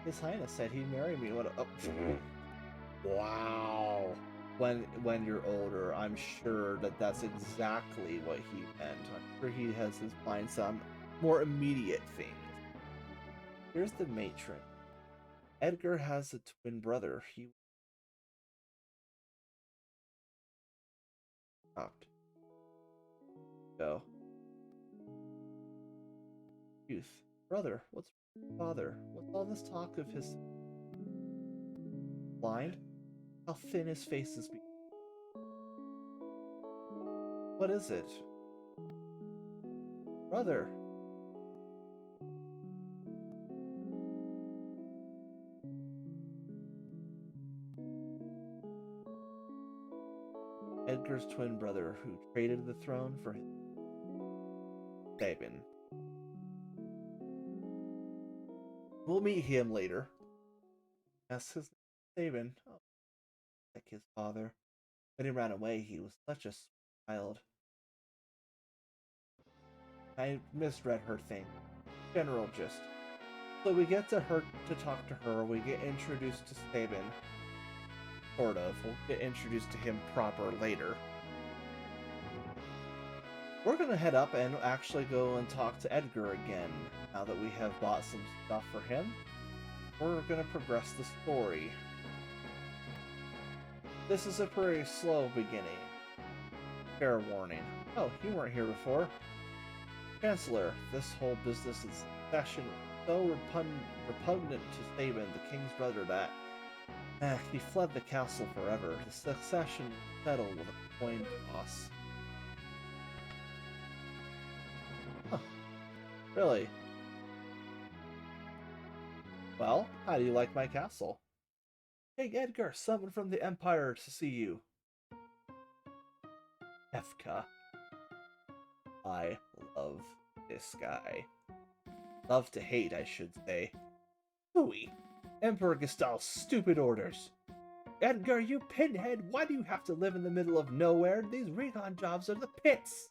Speaker 1: His Highness said he'd marry me. What? Oh. Wow. When you're older, I'm sure that that's exactly what he meant. I'm sure he has his mind on more immediate things. Here's the matron. Edgar has a twin brother. He stopped. Go. Youth. Brother. What's father? What's all this talk of his blind? How thin his face is. What is it? Brother. Edgar's twin brother who traded the throne for Sabin. We'll meet him later. Yes, his Sabin. Oh, like his father. When he ran away, he was such a child. I misread her thing. General gist. So we get to talk to her. We get introduced to Sabin. Sort of. We'll get introduced to him proper later. We're gonna head up and actually go and talk to Edgar again. Now that we have bought some stuff for him, we're gonna progress the story. This is a pretty slow beginning. Fair warning. Oh, you weren't here before. Chancellor, this whole business is succession so repugnant to Sabin, the king's brother, that he fled the castle forever. The succession settled with a coin toss. Huh. Really? Well, how do you like my castle? Hey Edgar, summoned from the Empire to see you. Efka. I love this guy. Love to hate, I should say. Hooey. Emperor Gestal's stupid orders. Edgar, you pinhead, why do you have to live in the middle of nowhere? These recon jobs are the pits.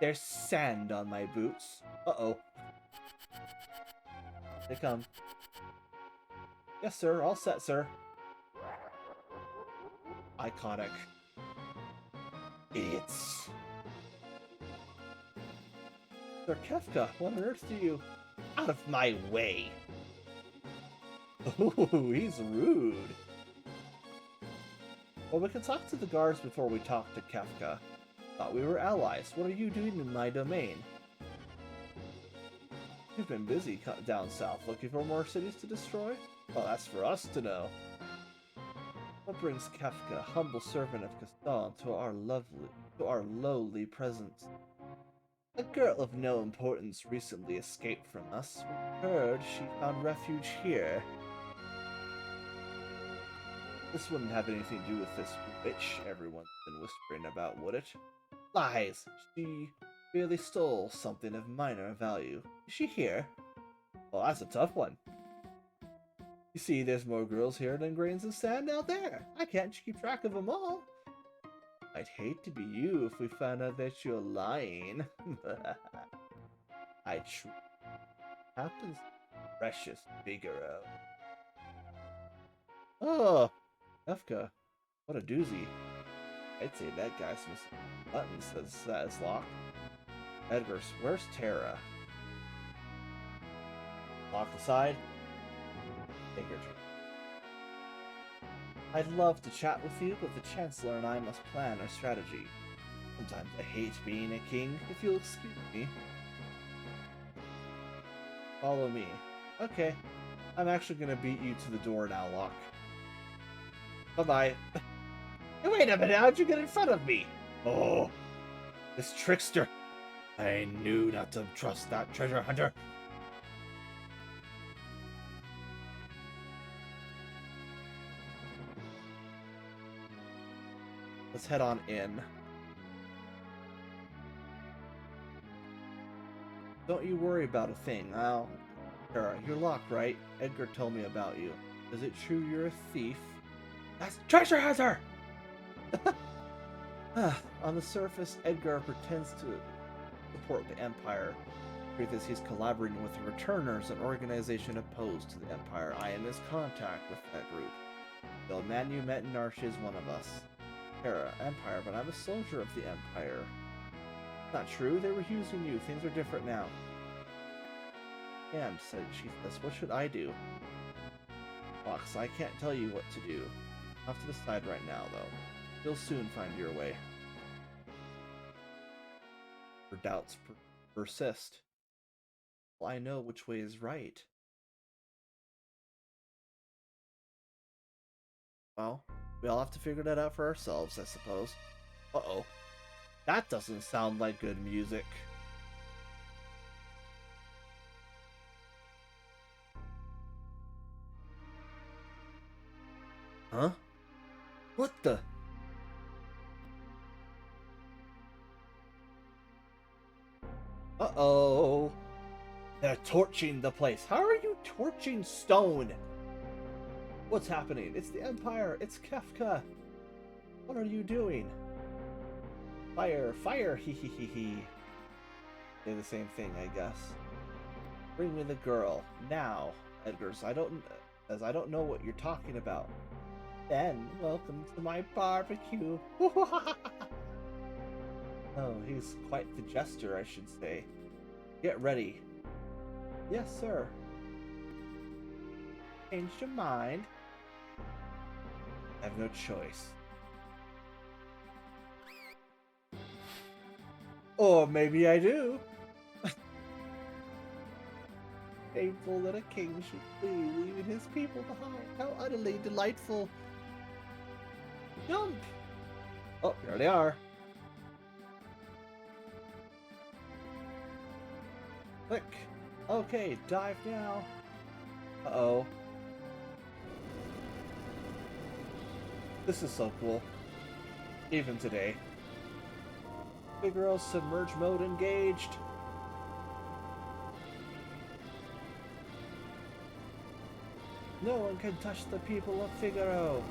Speaker 1: There's sand on my boots. Uh-oh. They come. Yes, sir. All set, sir. Iconic. It's... Sir Kefka, what on earth do you... Out of my way! Ooh, he's rude. Well, we can talk to the guards before we talk to Kefka. Thought we were allies. What are you doing in my domain? You've been busy down south looking for more cities to destroy? Well, that's for us to know. What brings Kefka, humble servant of Gaston, to our lowly presence? A girl of no importance recently escaped from us. We heard she found refuge here. This wouldn't have anything to do with this witch everyone's been whispering about, would it? Lies! She really stole something of minor value. Is she here? Well, that's a tough one. You see, there's more girls here than grains of sand out there. I can't keep track of them all. I'd hate to be you if we found out that you're lying. Happens, precious Figaro. Oh, Efka, what a doozy. I'd say that guy's missing buttons that is locked. Edgar, where's Tara? Locked aside. Take your turn. I'd love to chat with you, but the Chancellor and I must plan our strategy. Sometimes I hate being a king, if you'll excuse me. Follow me. Okay. I'm actually gonna beat you to the door now, Locke. Bye-bye. Hey, wait a minute, how'd you get in front of me? Oh, this trickster. I knew not to trust that treasure hunter. Let's head on in. Don't you worry about a thing. Tara, you're Locke, right? Edgar told me about you. Is it true you're a thief? That's treasure hunter! On the surface, Edgar pretends to support the Empire. The truth is he's collaborating with the Returners, an organization opposed to the Empire. I am in contact with that group. The man you met in Narsh is one of us. Tara, Empire, but I'm a soldier of the Empire. Not true, they were using you. Things are different now. And, said Chiefess, what should I do? Fox, I can't tell you what to do. I'll have to decide right now, though. You'll soon find your way. Her doubts persist. Well, I know which way is right. Well, we all have to figure that out for ourselves, I suppose. Uh-oh. That doesn't sound like good music. Huh? What the? Uh-oh. They're torching the place. How are you torching stone? What's happening? It's the Empire. It's Kefka. What are you doing? Fire, fire, hee hee hee hee. They're the same thing, I guess. Bring me the girl now, Edgar's. I don't know what you're talking about. Ben, welcome to my barbecue. Oh, he's quite the jester, I should say. Get ready. Yes, sir. Changed your mind? I have no choice. Or maybe I do. Painful that a king should flee, leaving his people behind. How utterly delightful. Jump! Oh, here they are. Click. Okay, dive now. Uh-oh. This is so cool. Even today. Figaro submerge mode engaged. No one can touch the people of Figaro.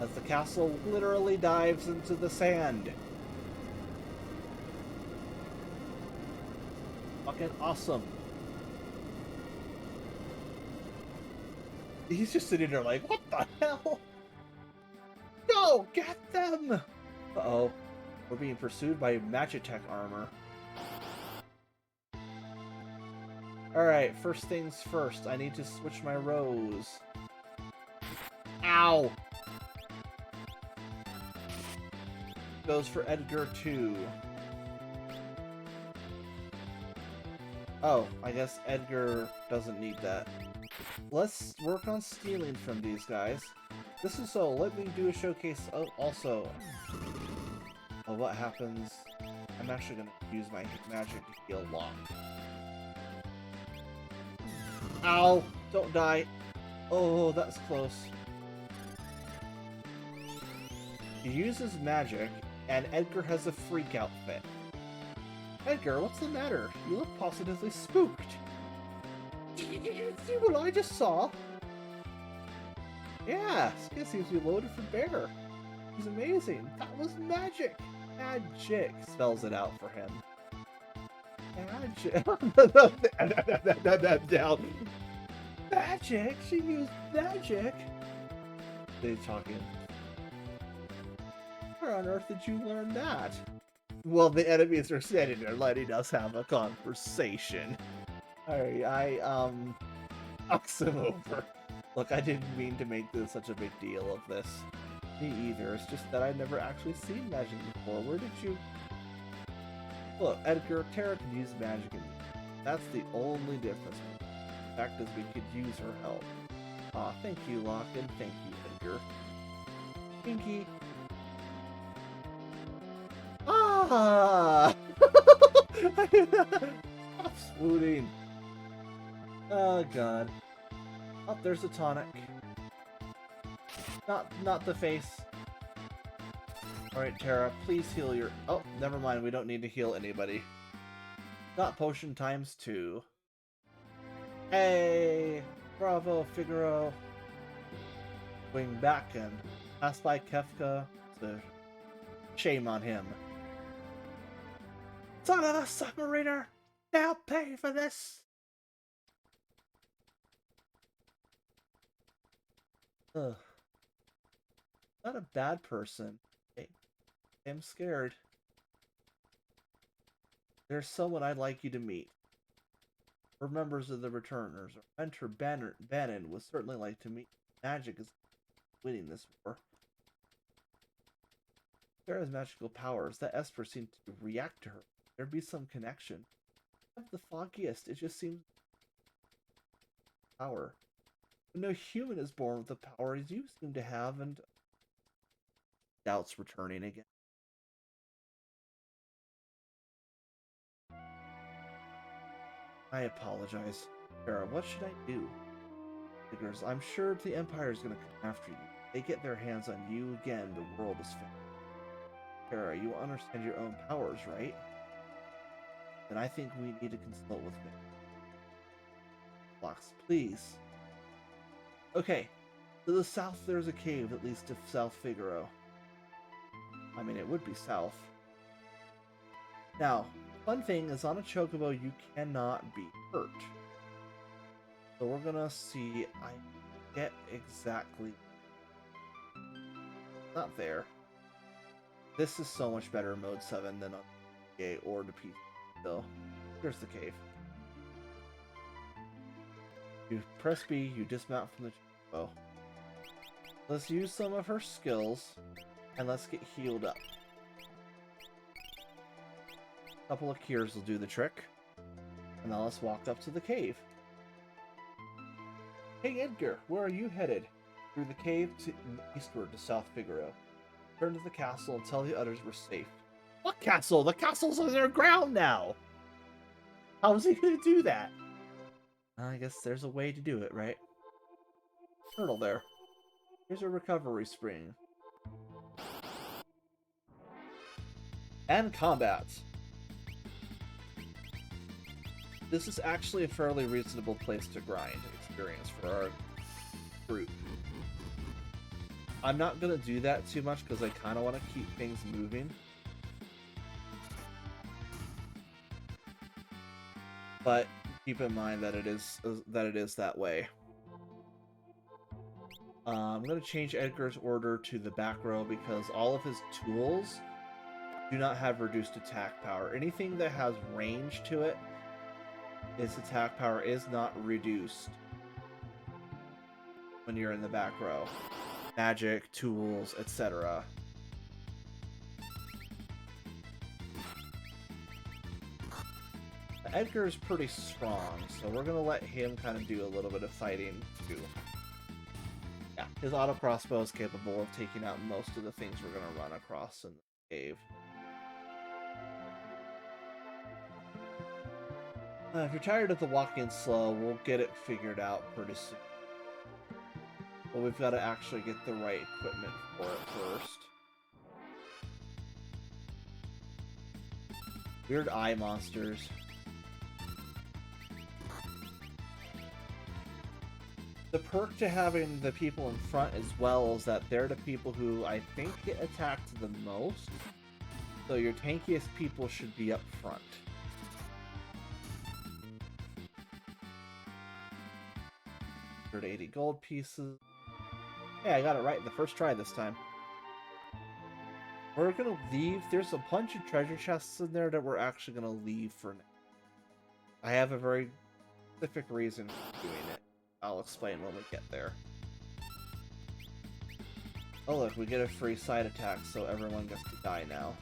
Speaker 1: As the castle literally dives into the sand. Fucking awesome. He's just sitting there like, what the hell? Go! Get them! Uh-oh. We're being pursued by Magitech armor. Alright, first things first. I need to switch my rows. Ow! Goes for Edgar too. Oh, I guess Edgar doesn't need that. Let's work on stealing from these guys. This is so. Let me do a showcase also. Oh, what happens? I'm actually going to use my magic to heal Locke. Ow! Don't die. Oh, that's close. He uses magic, and Edgar has a freak outfit. Edgar, what's the matter? You look positively spooked. Did you see what I just saw? Yeah, Skid seems to be loaded for bear. He's amazing. That was magic. Magic spells it out for him. Magic. Magic? She used magic? They're talking. Where on earth did you learn that? Well, the enemies are standing there letting us have a conversation. Alright, knocks him over. Look, I didn't mean to make this such a big deal of this. Me either, it's just that I've never actually seen magic before. Where did you... Look, Edgar, Tara can use magic, and that's the only difference. The fact is we could use her help. Aw, thank you, Locke, and thank you, Edgar. Pinky. Ah! Stop swooning. Oh, God. Oh, there's a tonic. Not the face. Alright, Tara, please heal your... Oh, never mind, we don't need to heal anybody. Got potion times 2. Hey! Bravo, Figaro. Swing back and pass by Kefka. So, shame on him. Son of a submariner! Now pay for this! Ugh. Not a bad person. Hey, I'm scared. There's someone I'd like you to meet. We're members of the Returners. Our mentor Bannon would certainly like to meet. Magic is winning this war. Sarah's magical powers. That Esper seemed to react to her. There'd be some connection. Not the foggiest. It just seems power. But no human is born with the powers you seem to have, and doubts returning again. I apologize. Farah, what should I do? Figures, I'm sure the Empire is going to come after you. If they get their hands on you again, the world is finished. Farah, you understand your own powers, right? Then I think we need to consult with me. Blocks, please. Okay, to the south there's a cave that leads to South Figaro. I mean, it would be south. Now, fun thing is on a Chocobo you cannot be hurt. So we're gonna see, I get exactly... Not there. This is so much better in Mode 7 than on PA or the PC still. Here's the cave. You press B, you dismount from the Chocobo. Let's use some of her skills, and let's get healed up. A couple of cures will do the trick. And now let's walk up to the cave. Hey Edgar, where are you headed? Through the cave to eastward to South Figaro. Return to the castle and tell the others we're safe. What castle? The castle's underground now! How is he gonna do that? I guess there's a way to do it, right? Turtle there. Here's a recovery spring. And combat. This is actually a fairly reasonable place to grind experience for our group. I'm not going to do that too much because I kind of want to keep things moving. But keep in mind that it is that way. I'm going to change Edgar's order to the back row because all of his tools do not have reduced attack power. Anything that has range to it, its attack power is not reduced when you're in the back row. Magic, tools, etc. Edgar is pretty strong, so we're going to let him kind of do a little bit of fighting too. Yeah, his auto crossbow is capable of taking out most of the things we're going to run across in the cave. If you're tired of the walking slow, we'll get it figured out pretty soon. But we've got to actually get the right equipment for it first. Weird eye monsters. The perk to having the people in front as well is that they're the people who I think get attacked the most. So your tankiest people should be up front. 180 gold pieces. Yeah, I got it right the first try this time. We're gonna leave. There's a bunch of treasure chests in there that we're actually gonna leave for now. I have a very specific reason for doing it. I'll explain when we get there. Oh look, we get a free side attack, so everyone gets to die now.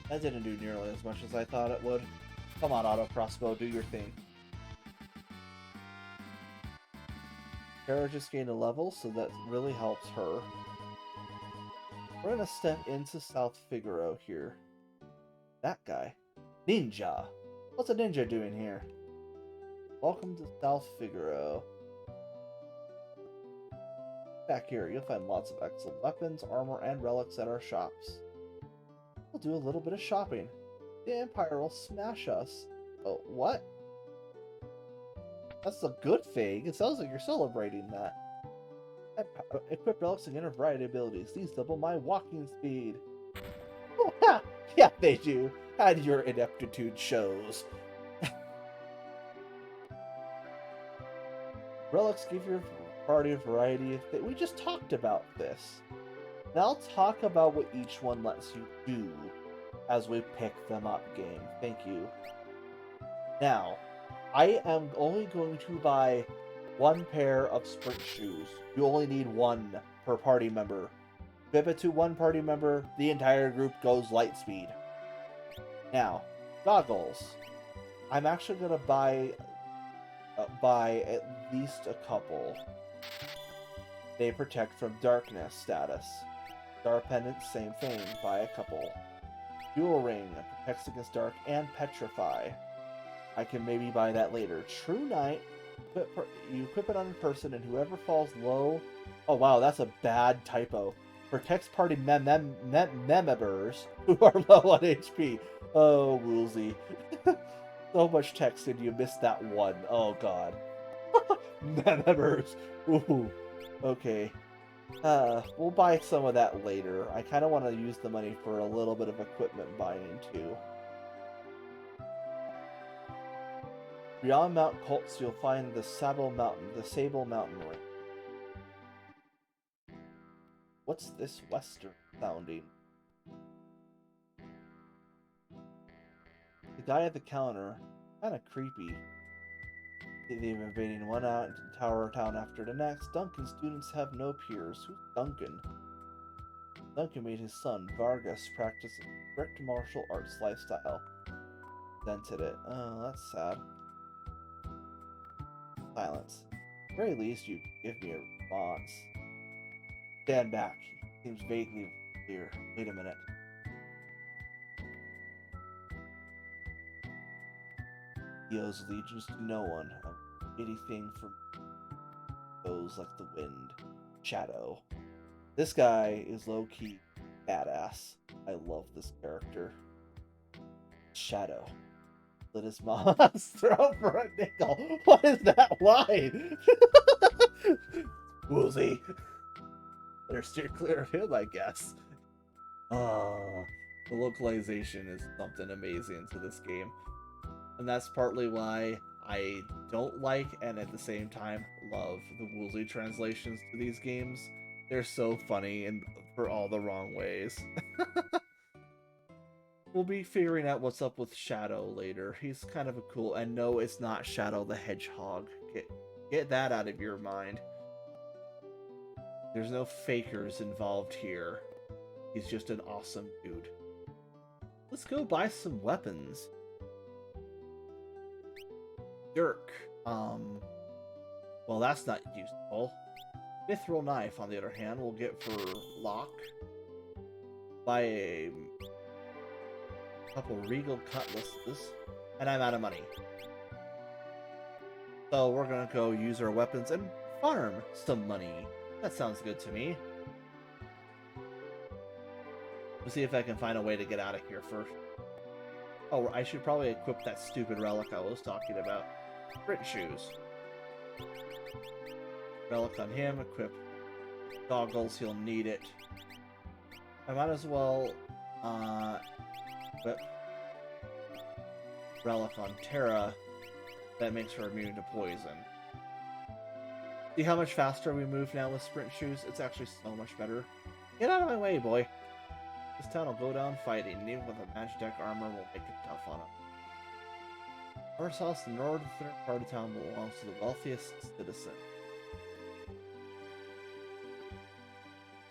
Speaker 1: That didn't do nearly as much as I thought it would. Come on, auto crossbow, do your thing. Kara just gained a level, so that really helps her. We're gonna step into South Figaro here. That guy. Ninja! What's a ninja doing here? Welcome to South Figaro. Back here, you'll find lots of excellent weapons, armor, and relics at our shops. We'll do a little bit of shopping. The Empire will smash us. Oh, what? That's a good thing. It sounds like you're celebrating that. Equip relics and gain a variety of abilities. These double my walking speed. Oh, ha! Yeah, they do. And your ineptitude shows. Relics give your party a variety of things. We just talked about this. Now I'll talk about what each one lets you do as we pick them up, game. Thank you. Now, I am only going to buy one pair of sprint shoes. You only need one per party member. Give it to one party member, the entire group goes light speed. Now, goggles. I'm actually going to buy at least a couple. They protect from darkness status. Star pendants, same thing. Buy a couple. Dual ring protects against dark and petrify. I can maybe buy that later. True Knight. You equip it on a person, and whoever falls low. Oh wow, that's a bad typo. Protects party members who are low on HP. Oh, Woolsey. So much text, and you missed that one. Oh god. Members. Ooh. Okay. We'll buy some of that later. I kind of want to use the money for a little bit of equipment buying too. Beyond Mount Colts, you'll find the Sable Mountain Ring. What's this Western sounding? The guy at the counter, kind of creepy. They've invading one tower town after the next. Duncan's students have no peers. Who's Duncan? Duncan made his son, Vargas, practice a strict martial arts lifestyle. Dented it. Oh, that's sad. Silence. At the very least, you give me a response. Stand back. He seems vaguely clear. Wait a minute. He owes allegiance to no one. Anything from goes like the wind. Shadow. This guy is low-key badass. I love this character. Shadow. Lit his mom's throat for a nickel. What is that line? Woozy. Better steer clear of him, I guess. The localization is something amazing to this game. And that's partly why I don't like, and at the same time, love the Woolsey translations to these games. They're so funny and for all the wrong ways. We'll be figuring out what's up with Shadow later. He's kind of a cool... And no, it's not Shadow the Hedgehog. Get that out of your mind. There's no fakers involved here. He's just an awesome dude. Let's go buy some weapons. Dirk. Well, that's not useful. Mithril knife, on the other hand, we'll get for Locke. Buy a couple regal cutlasses, and I'm out of money. So we're gonna go use our weapons and farm some money. That sounds good to me. Let's see if I can find a way to get out of here first. Oh, I should probably equip that stupid relic I was talking about. Sprint shoes. Relic on him, equip goggles, he'll need it. I might as well equip relic on Terra. That makes her immune to poison. See how much faster we move now with sprint shoes? It's actually so much better. Get out of my way, boy. This town will go down fighting, and even with a Magitech armor, will make it tough on him. Our house, the northern part of town, belongs to the wealthiest citizen.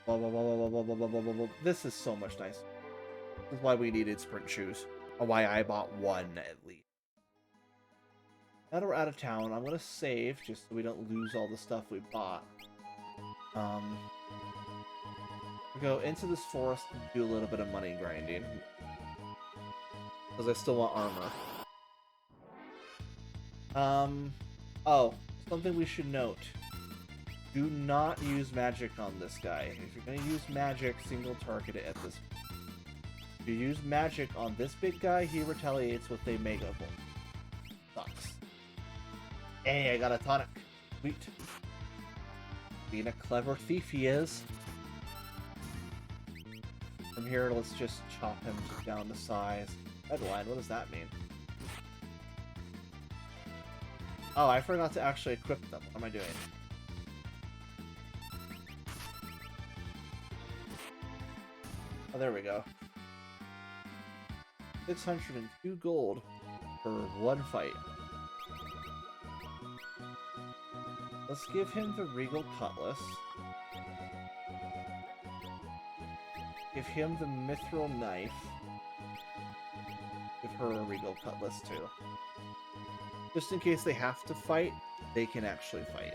Speaker 1: Blah, blah, blah, blah, blah, blah, blah, blah, blah, blah. This is so much nicer. This is why we needed sprint shoes. Or why I bought one, at least. Now that we're out of town, I'm going to save, just so we don't lose all the stuff we bought. Go into this forest and do a little bit of money grinding. Because I still want armor. Oh, something we should note. Do not use magic on this guy. If you're going to use magic, single target it at this point. If you use magic on this big guy, he retaliates with a Mega Bolt. Sucks. Hey, I got a tonic. Sweet. Being a clever thief he is. From here, let's just chop him down to size. Redline, what does that mean? Oh, I forgot to actually equip them. What am I doing? Oh, there we go. 602 gold for one fight. Let's give him the Regal Cutlass. Give him the Mithril Knife. Give her a Regal Cutlass too. Just in case they have to fight, they can actually fight.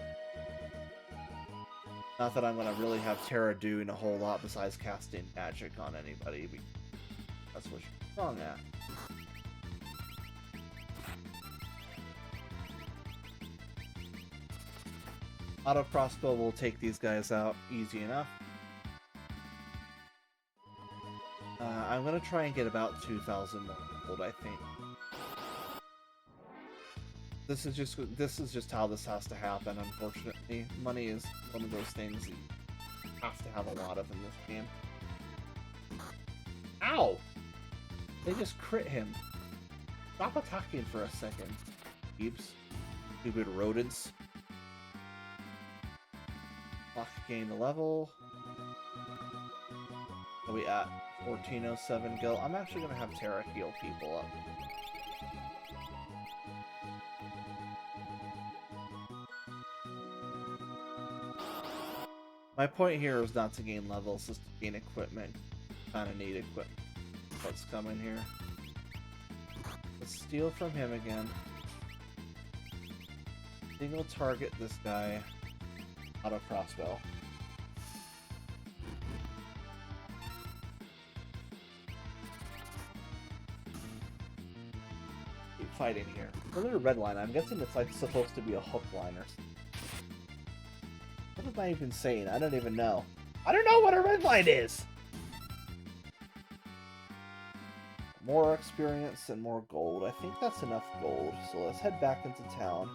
Speaker 1: Not that I'm going to really have Terra doing a whole lot besides casting magic on anybody. That's what strong at. Auto crossbow will take these guys out easy enough. I'm gonna try and get about 2,000 more gold, I think. This is just how this has to happen, unfortunately. Money is one of those things that you have to have a lot of in this game. Ow! They just crit him. Stop attacking for a second. Peeps. Stupid rodents. Lock gain a level. Are we at 1407 gil? I'm actually gonna have Terra heal people up. My point here is not to gain levels, is to gain equipment. Kinda need equipment. Let's come in here. Let's steal from him again. Single target this guy. Auto crossbow. Keep fighting here. Look at a red line. I'm guessing it's like supposed to be a hook line or something. What am I even saying? I don't even know. I don't know what a red line is! More experience and more gold. I think that's enough gold. So let's head back into town.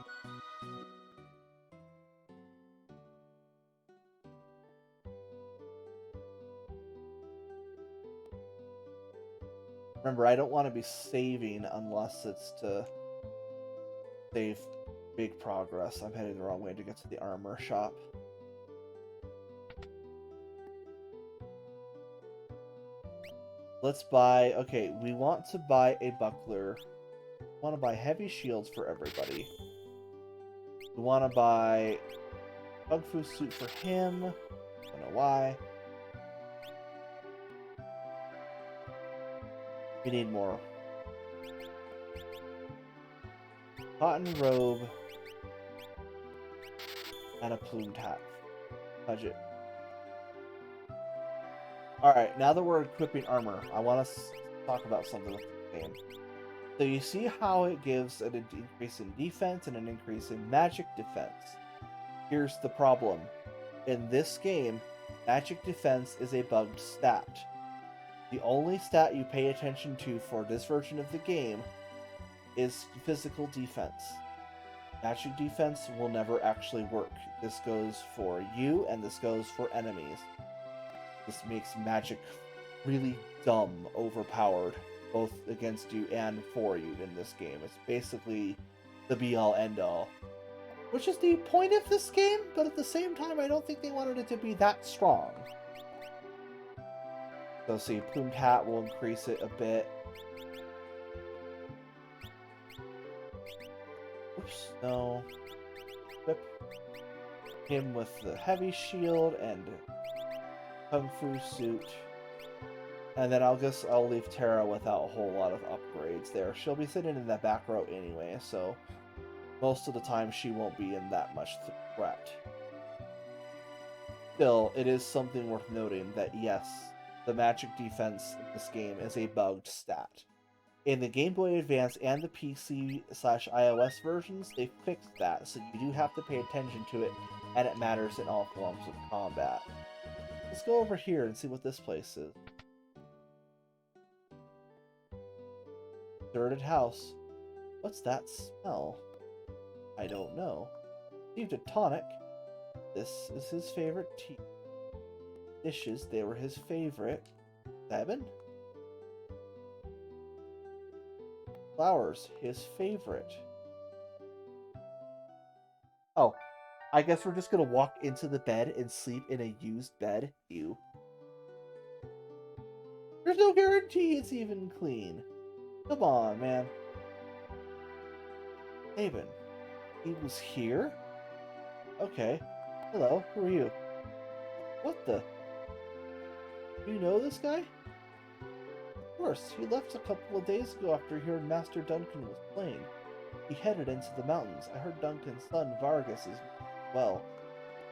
Speaker 1: Remember, I don't want to be saving unless it's to save big progress. I'm heading the wrong way to get to the armor shop. Let's buy... Okay, we want to buy a buckler. We want to buy heavy shields for everybody. We want to buy Kung Fu suit for him. Don't know why. We need more. Cotton robe. And a plumed hat. Budget. Alright, now that we're equipping armor, I want to talk about something with the game. So you see how it gives an increase in defense and an increase in magic defense. Here's the problem. In this game, magic defense is a bugged stat. The only stat you pay attention to for this version of the game is physical defense. Magic defense will never actually work. This goes for you, and this goes for enemies. This makes magic really dumb, overpowered, both against you and for you in this game. It's basically the be-all, end-all. Which is the point of this game, but at the same time, I don't think they wanted it to be that strong. So see, plumed hat will increase it a bit. Oops, no. Whip him with the heavy shield and Kung Fu suit. And then I'll leave Terra without a whole lot of upgrades there. She'll be sitting in that back row anyway, so most of the time she won't be in that much threat. Still, it is something worth noting that yes, the magic defense in this game is a bugged stat. In the Game Boy Advance and the PC/iOS versions, they fixed that, so you do have to pay attention to it, and it matters in all forms of combat. Let's go over here and see what this place is. Deserted house. What's that smell? I don't know. Received a tonic. This is his favorite tea. Dishes, they were his favorite. 7? Flowers, his favorite. Oh, I guess we're just gonna walk into the bed and sleep in a used bed. Ew. There's no guarantee it's even clean. Come on, man. Haven. He was here? Okay. Hello, who are you? What the? Do you know this guy? Of course, he left a couple of days ago after he heard Master Duncan was playing. He headed into the mountains. I heard Duncan's son, Vargas, is well.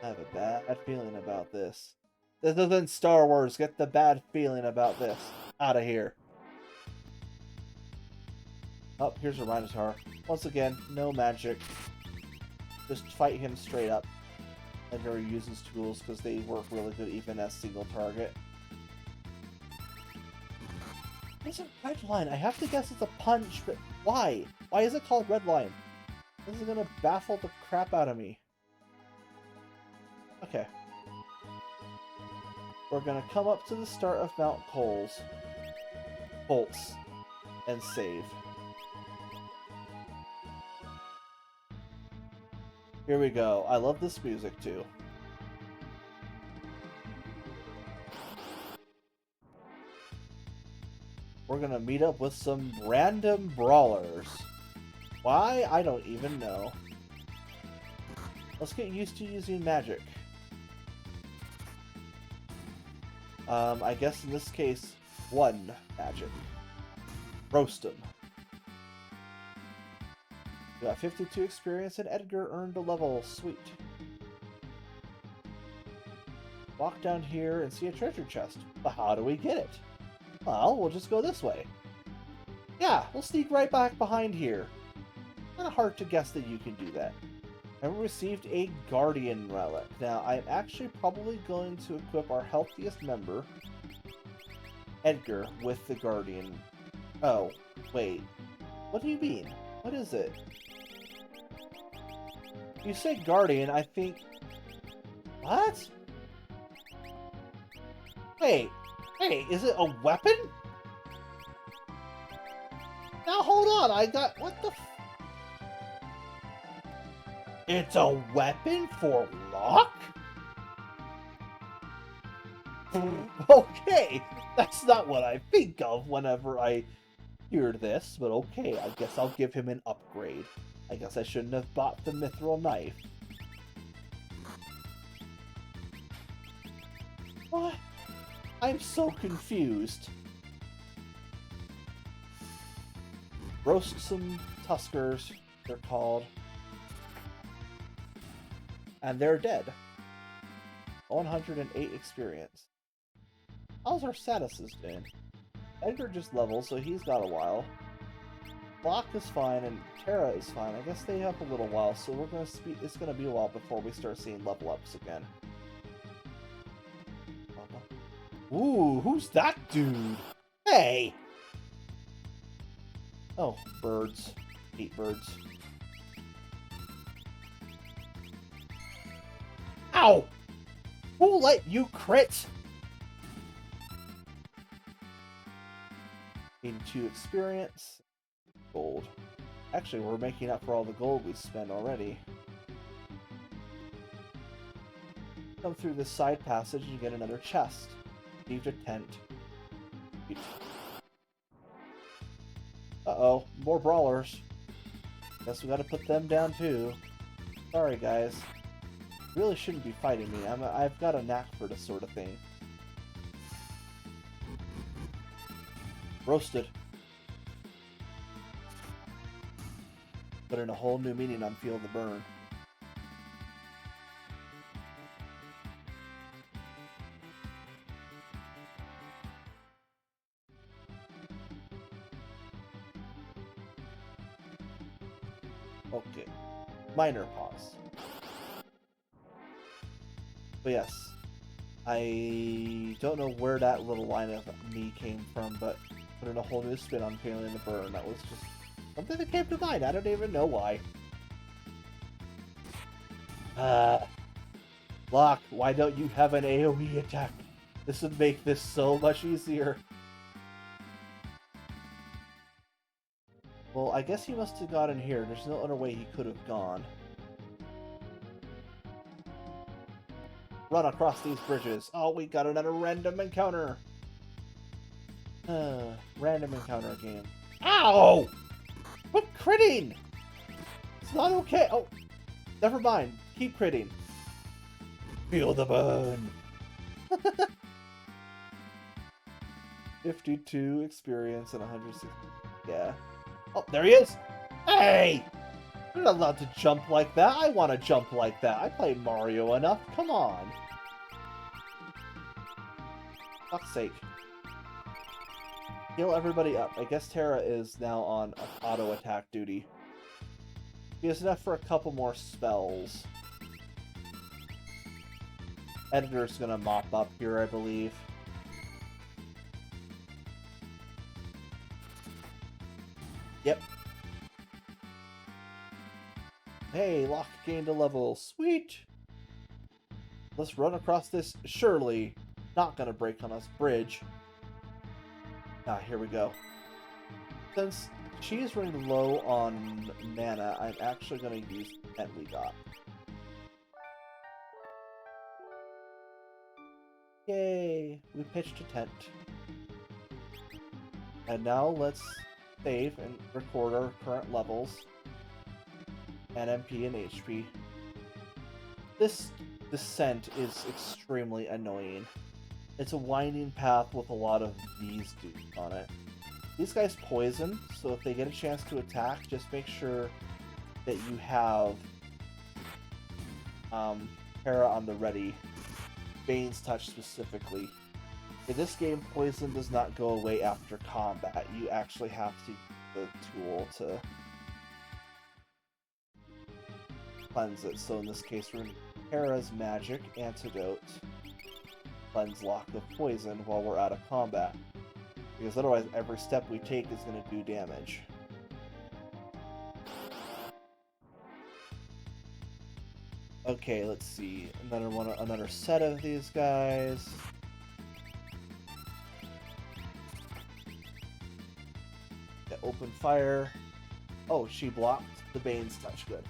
Speaker 1: I have a bad feeling about this. This isn't Star Wars. Get the bad feeling about this out of here. Oh, here's a Minotaur. Once again, no magic. Just fight him straight up. And never use his tools because they work really good even as single target. It's a red line. I have to guess it's a punch, but why? Why is it called red line? This is gonna baffle the crap out of me. Okay. We're gonna come up to the start of Mount Colts, and save. Here we go. I love this music too. We're gonna meet up with some random brawlers. Why? I don't even know. Let's get used to using magic. I guess in this case, one magic. Roast him. We got 52 experience and Edgar earned a level. Sweet. Walk down here and see a treasure chest. But how do we get it? Well, we'll just go this way. Yeah, we'll sneak right back behind here. Kind of hard to guess that you can do that. And we received a Guardian Relic. Now, I'm actually probably going to equip our healthiest member, Edgar, with the Guardian. Oh, wait. What do you mean? What is it? You say Guardian, I think... What? Wait, is it a weapon? Now hold on, I got... What the f... It's a weapon for Locke? Okay, that's not what I think of whenever I hear this, but okay, I guess I'll give him an upgrade. I guess I shouldn't have bought the mithril knife. What? I'm so confused. Roast some Tuskers, they're called. And they're dead. 108 experience. How's our statuses been? Edgar just leveled, so he's got a while. Locke is fine, and Terra is fine. I guess they have a little while, so we're gonna it's gonna be a while before we start seeing level ups again. Ooh, who's that dude? Hey! Oh, birds. Hate birds. Ow! Who let you crit? Into experience. Gold. Actually, we're making up for all the gold we spent already. Come through this side passage and get another chest. Received a tent. Uh-oh, more brawlers. Guess we gotta put them down too. Sorry, guys. Really shouldn't be fighting me. I've got a knack for this sort of thing. Roasted. Put in a whole new meaning on Feel the Burn. Okay. Minor pause. But yes, I don't know where that little line of me came from, but put in a whole new spin on Feeling the Burn. That was just something that came to mind. I don't even know why. Locke, why don't you have an AoE attack? This would make this so much easier. Well, I guess he must have got in here. There's no other way he could have gone. Run across these bridges. Oh, we got another random encounter. Random encounter game. Ow! Quit critting! It's not okay. Oh, never mind. Keep critting. Feel the burn. 52 experience and 160. Yeah. Oh, there he is! Hey! You're not allowed to jump like that. I want to jump like that. I play Mario enough. Come on. Fuck's sake. heal everybody up. I guess Terra is now on auto attack duty. He has enough for a couple more spells. Editor's gonna mop up here, I believe. Yep. Hey, Locke gained a level. Sweet! Let's run across this surely not gonna break on us bridge. Ah, here we go. Since she's running low on mana, I'm actually gonna use the tent we got. Yay! We pitched a tent. And now let's save and record our current levels. And MP and HP. This descent is extremely annoying. It's a winding path with a lot of these dudes on it. These guys poison, so if they get a chance to attack, just make sure that you have Terra on the ready. Bane's Touch specifically. In this game, poison does not go away after combat. You actually have to use the tool to cleanse it. So in this case, we're in Terra's Magic Antidote. Cleanse Lock of Poison while we're out of combat. Because otherwise, every step we take is going to do damage. Okay, let's see. Another set of these guys. Get open fire. Oh, she blocked the Bane's Touch. Good.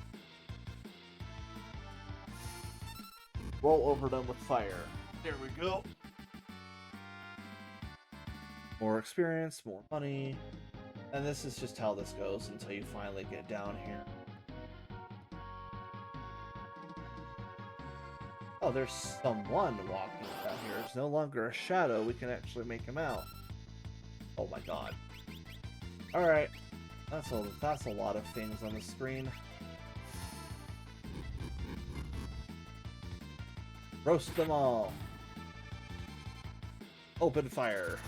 Speaker 1: Roll over them with fire. There we go. More experience, more money. And this is just how this goes until you finally get down here. Oh, there's someone walking down here. It's no longer a shadow. We can actually make him out. Oh my god. Alright. That's a lot of things on the screen. Roast them all. Open fire.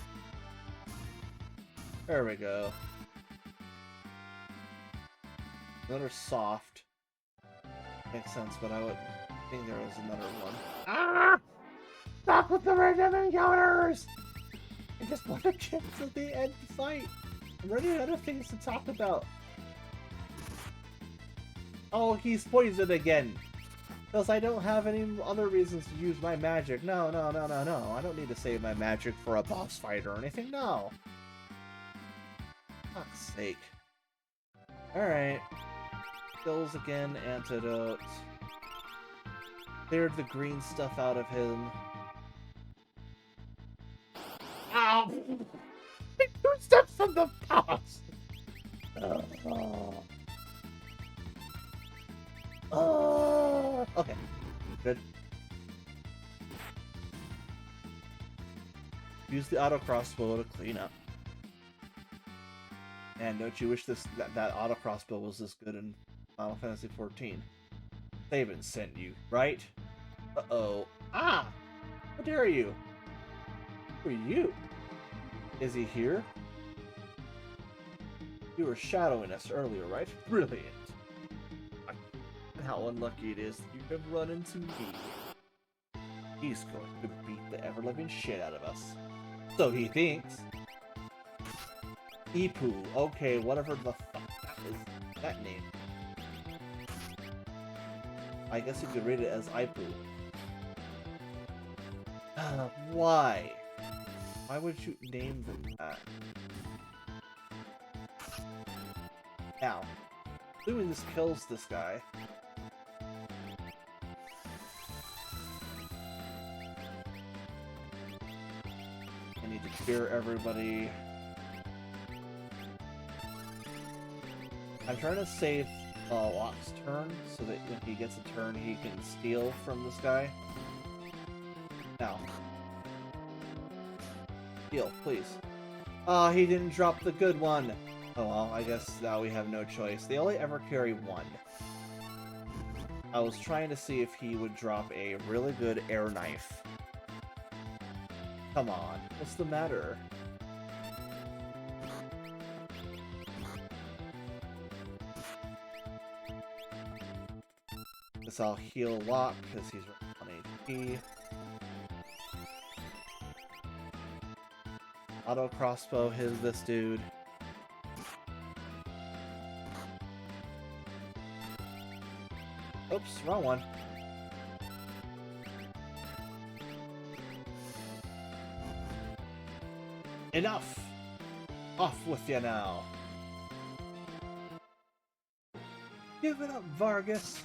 Speaker 1: There we go. Another soft. Makes sense, but I would think there was another one. Ah! Stop with the random encounters! I just want to get to the end fight. I'm running out of things to talk about. Oh, he's poisoned again. Because I don't have any other reasons to use my magic. No. I don't need to save my magic for a boss fight or anything. No. For fuck's sake. Alright. Skills again, antidote. Cleared the green stuff out of him. Ow! 2 steps from the boss! Okay. Good. Use the auto crossbow to clean up. And don't you wish that auto crossbow was this good in Final Fantasy XIV? They haven't sent you, right? Uh-oh. Ah! How dare you? Who are you? Is he here? You were shadowing us earlier, right? Brilliant. How unlucky it is that you have run into me. He's going to beat the ever-living shit out of us. So he thinks. Ipu. Okay, whatever the fuck that is. That name. I guess you could read it as Ipu. Why? Why would you name them that? Now, assuming this kills this guy. I need to clear everybody. I'm trying to save Locke's turn so that when he gets a turn he can steal from this guy. Now. Steal, please. Ah, he didn't drop the good one. Oh well, I guess now we have no choice. They only ever carry one. I was trying to see if he would drop a really good air knife. Come on, what's the matter? Guess I'll heal a lot because he's on HP. Auto crossbow his this dude. Oops, wrong one. Enough! Off with you now. Give it up, Vargas.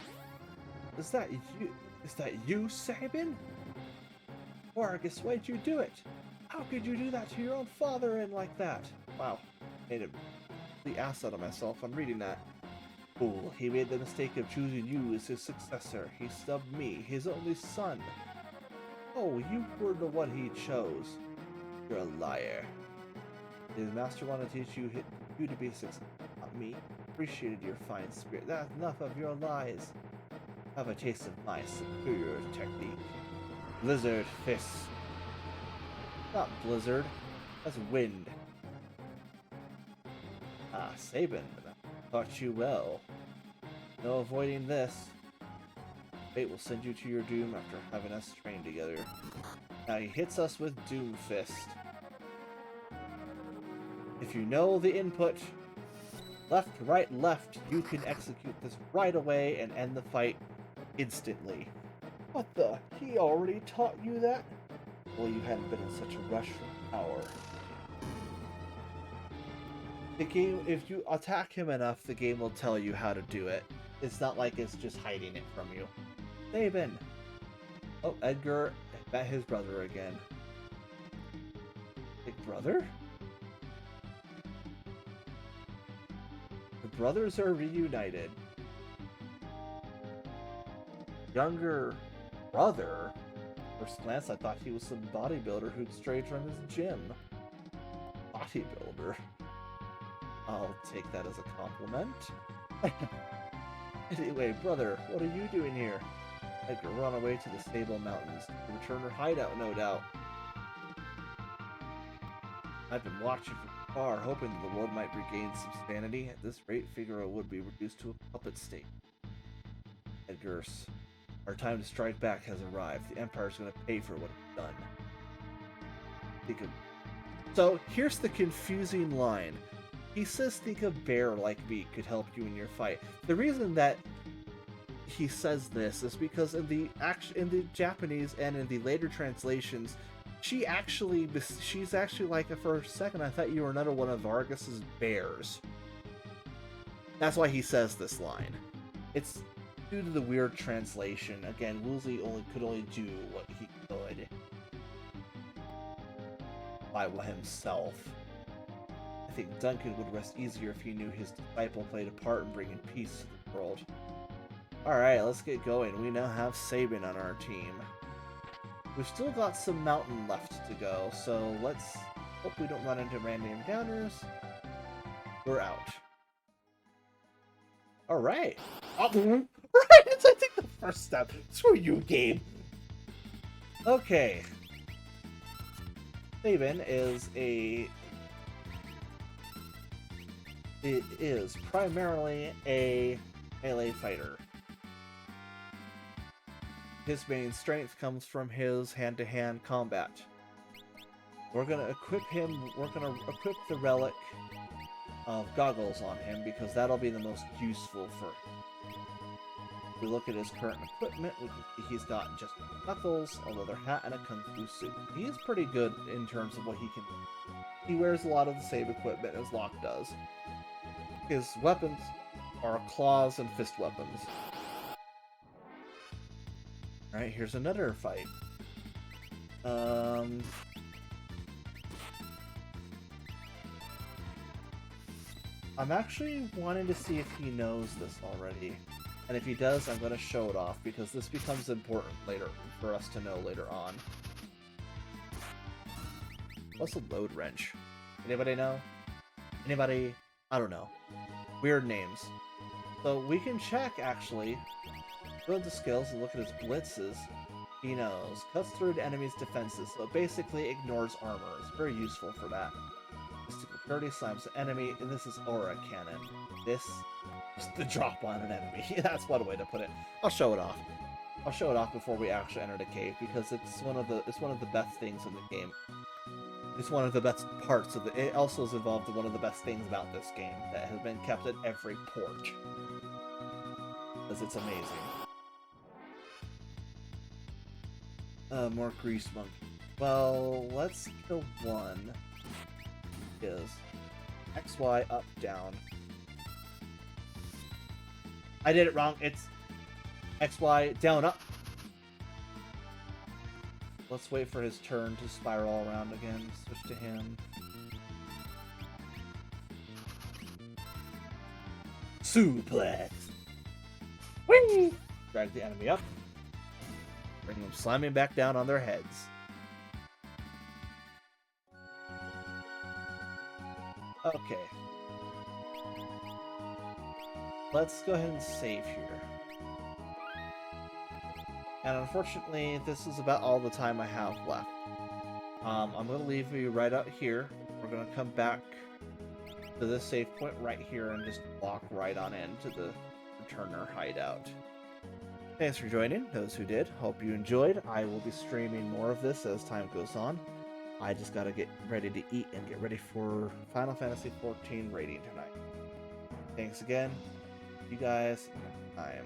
Speaker 1: Is that you? Is that you, Sabin? Vargas, why'd you do it? How could you do that to your own father and like that? Wow, made the ass out of myself on reading that. Fool, he made the mistake of choosing you as his successor. He snubbed me, his only son. Oh, you were the one he chose. You're a liar. Did his master want to teach you to be successful, not me? Appreciated your fine spirit. That's enough of your lies. Have a taste of my superior technique. Blizzard Fist. Not blizzard. That's wind. Ah, Sabin. Taught you well. No avoiding this. Fate will send you to your doom after having us train together. Now he hits us with Doom Fist. If you know the input, left, right, left, you can execute this right away and end the fight instantly. What the? He already taught you that? Well, you hadn't been in such a rush for power. The game, if you attack him enough, the game will tell you how to do it. It's not like it's just hiding it from you. Sabin! Oh, Edgar met his brother again. Big brother? The brothers are reunited. Younger brother? First glance, I thought he was some bodybuilder who'd strayed from his gym. Bodybuilder? I'll take that as a compliment. Anyway, brother, what are you doing here? Edgar, we're on our way to the Stable Mountains. To return her hideout, no doubt. I've been watching from afar, hoping that the world might regain some sanity. At this rate, Figaro would be reduced to a puppet state. Edgar's, our time to strike back has arrived. The Empire's going to pay for what it's done. So, here's the confusing line. He says think a bear like me could help you in your fight. The reason that he says this is because in the Japanese and in the later translations, she's actually like, for a second I thought you were another one of Vargas's bears. That's why he says this line. It's due to the weird translation. Again, Woolsey could only do what he could by himself. I think Duncan would rest easier if he knew his disciple played a part in bringing peace to the world. Alright, let's get going. We now have Sabin on our team. We've still got some mountain left to go, so let's hope we don't run into random encounters. We're out. Alright. Oh, right, it's I think the first step. Screw you, game. Okay. Sabin is primarily a melee fighter. His main strength comes from his hand-to-hand combat. We're gonna equip the relic of goggles on him because that'll be the most useful for him. If we look at his current equipment, we can see he's got just knuckles, a leather hat, and a kung fu suit. He's pretty good in terms of what he can do. He wears a lot of the same equipment as Locke does. His weapons are claws and fist weapons. Alright, here's another fight. I'm actually wanting to see if he knows this already. And if he does, I'm going to show it off, because this becomes important later for us to know later on. What's a load wrench? Anybody know? Anybody? I don't know. Weird names. So we can check, actually. Go into skills and look at his blitzes. He knows. Cuts through an enemy's defenses, so it basically ignores armor. It's very useful for that. Mystical Purity slams the enemy, and this is Aura Cannon. This Just the drop on an enemy. That's one way to put it. I'll show it off. I'll show it off before we actually enter the cave because it's one of the best things in the game. It's one of the best parts of it. Also is involved in one of the best things about this game that has been kept at every port. Because it's amazing. More grease monkey. Well, let's kill one. Is X, Y, up, down. I did it wrong. It's X, Y, down, up. Let's wait for his turn to spiral around again. Switch to him. Suplex. Whee! Drag the enemy up. Bring them slamming back down on their heads. Okay. Let's go ahead and save here. And unfortunately, this is about all the time I have left. I'm going to leave you right out here. We're going to come back to this save point right here and just walk right on into the returner hideout. Thanks for joining, those who did. Hope you enjoyed. I will be streaming more of this as time goes on. I just gotta get ready to eat and get ready for Final Fantasy XIV raiding tonight. Thanks again. You guys, I'm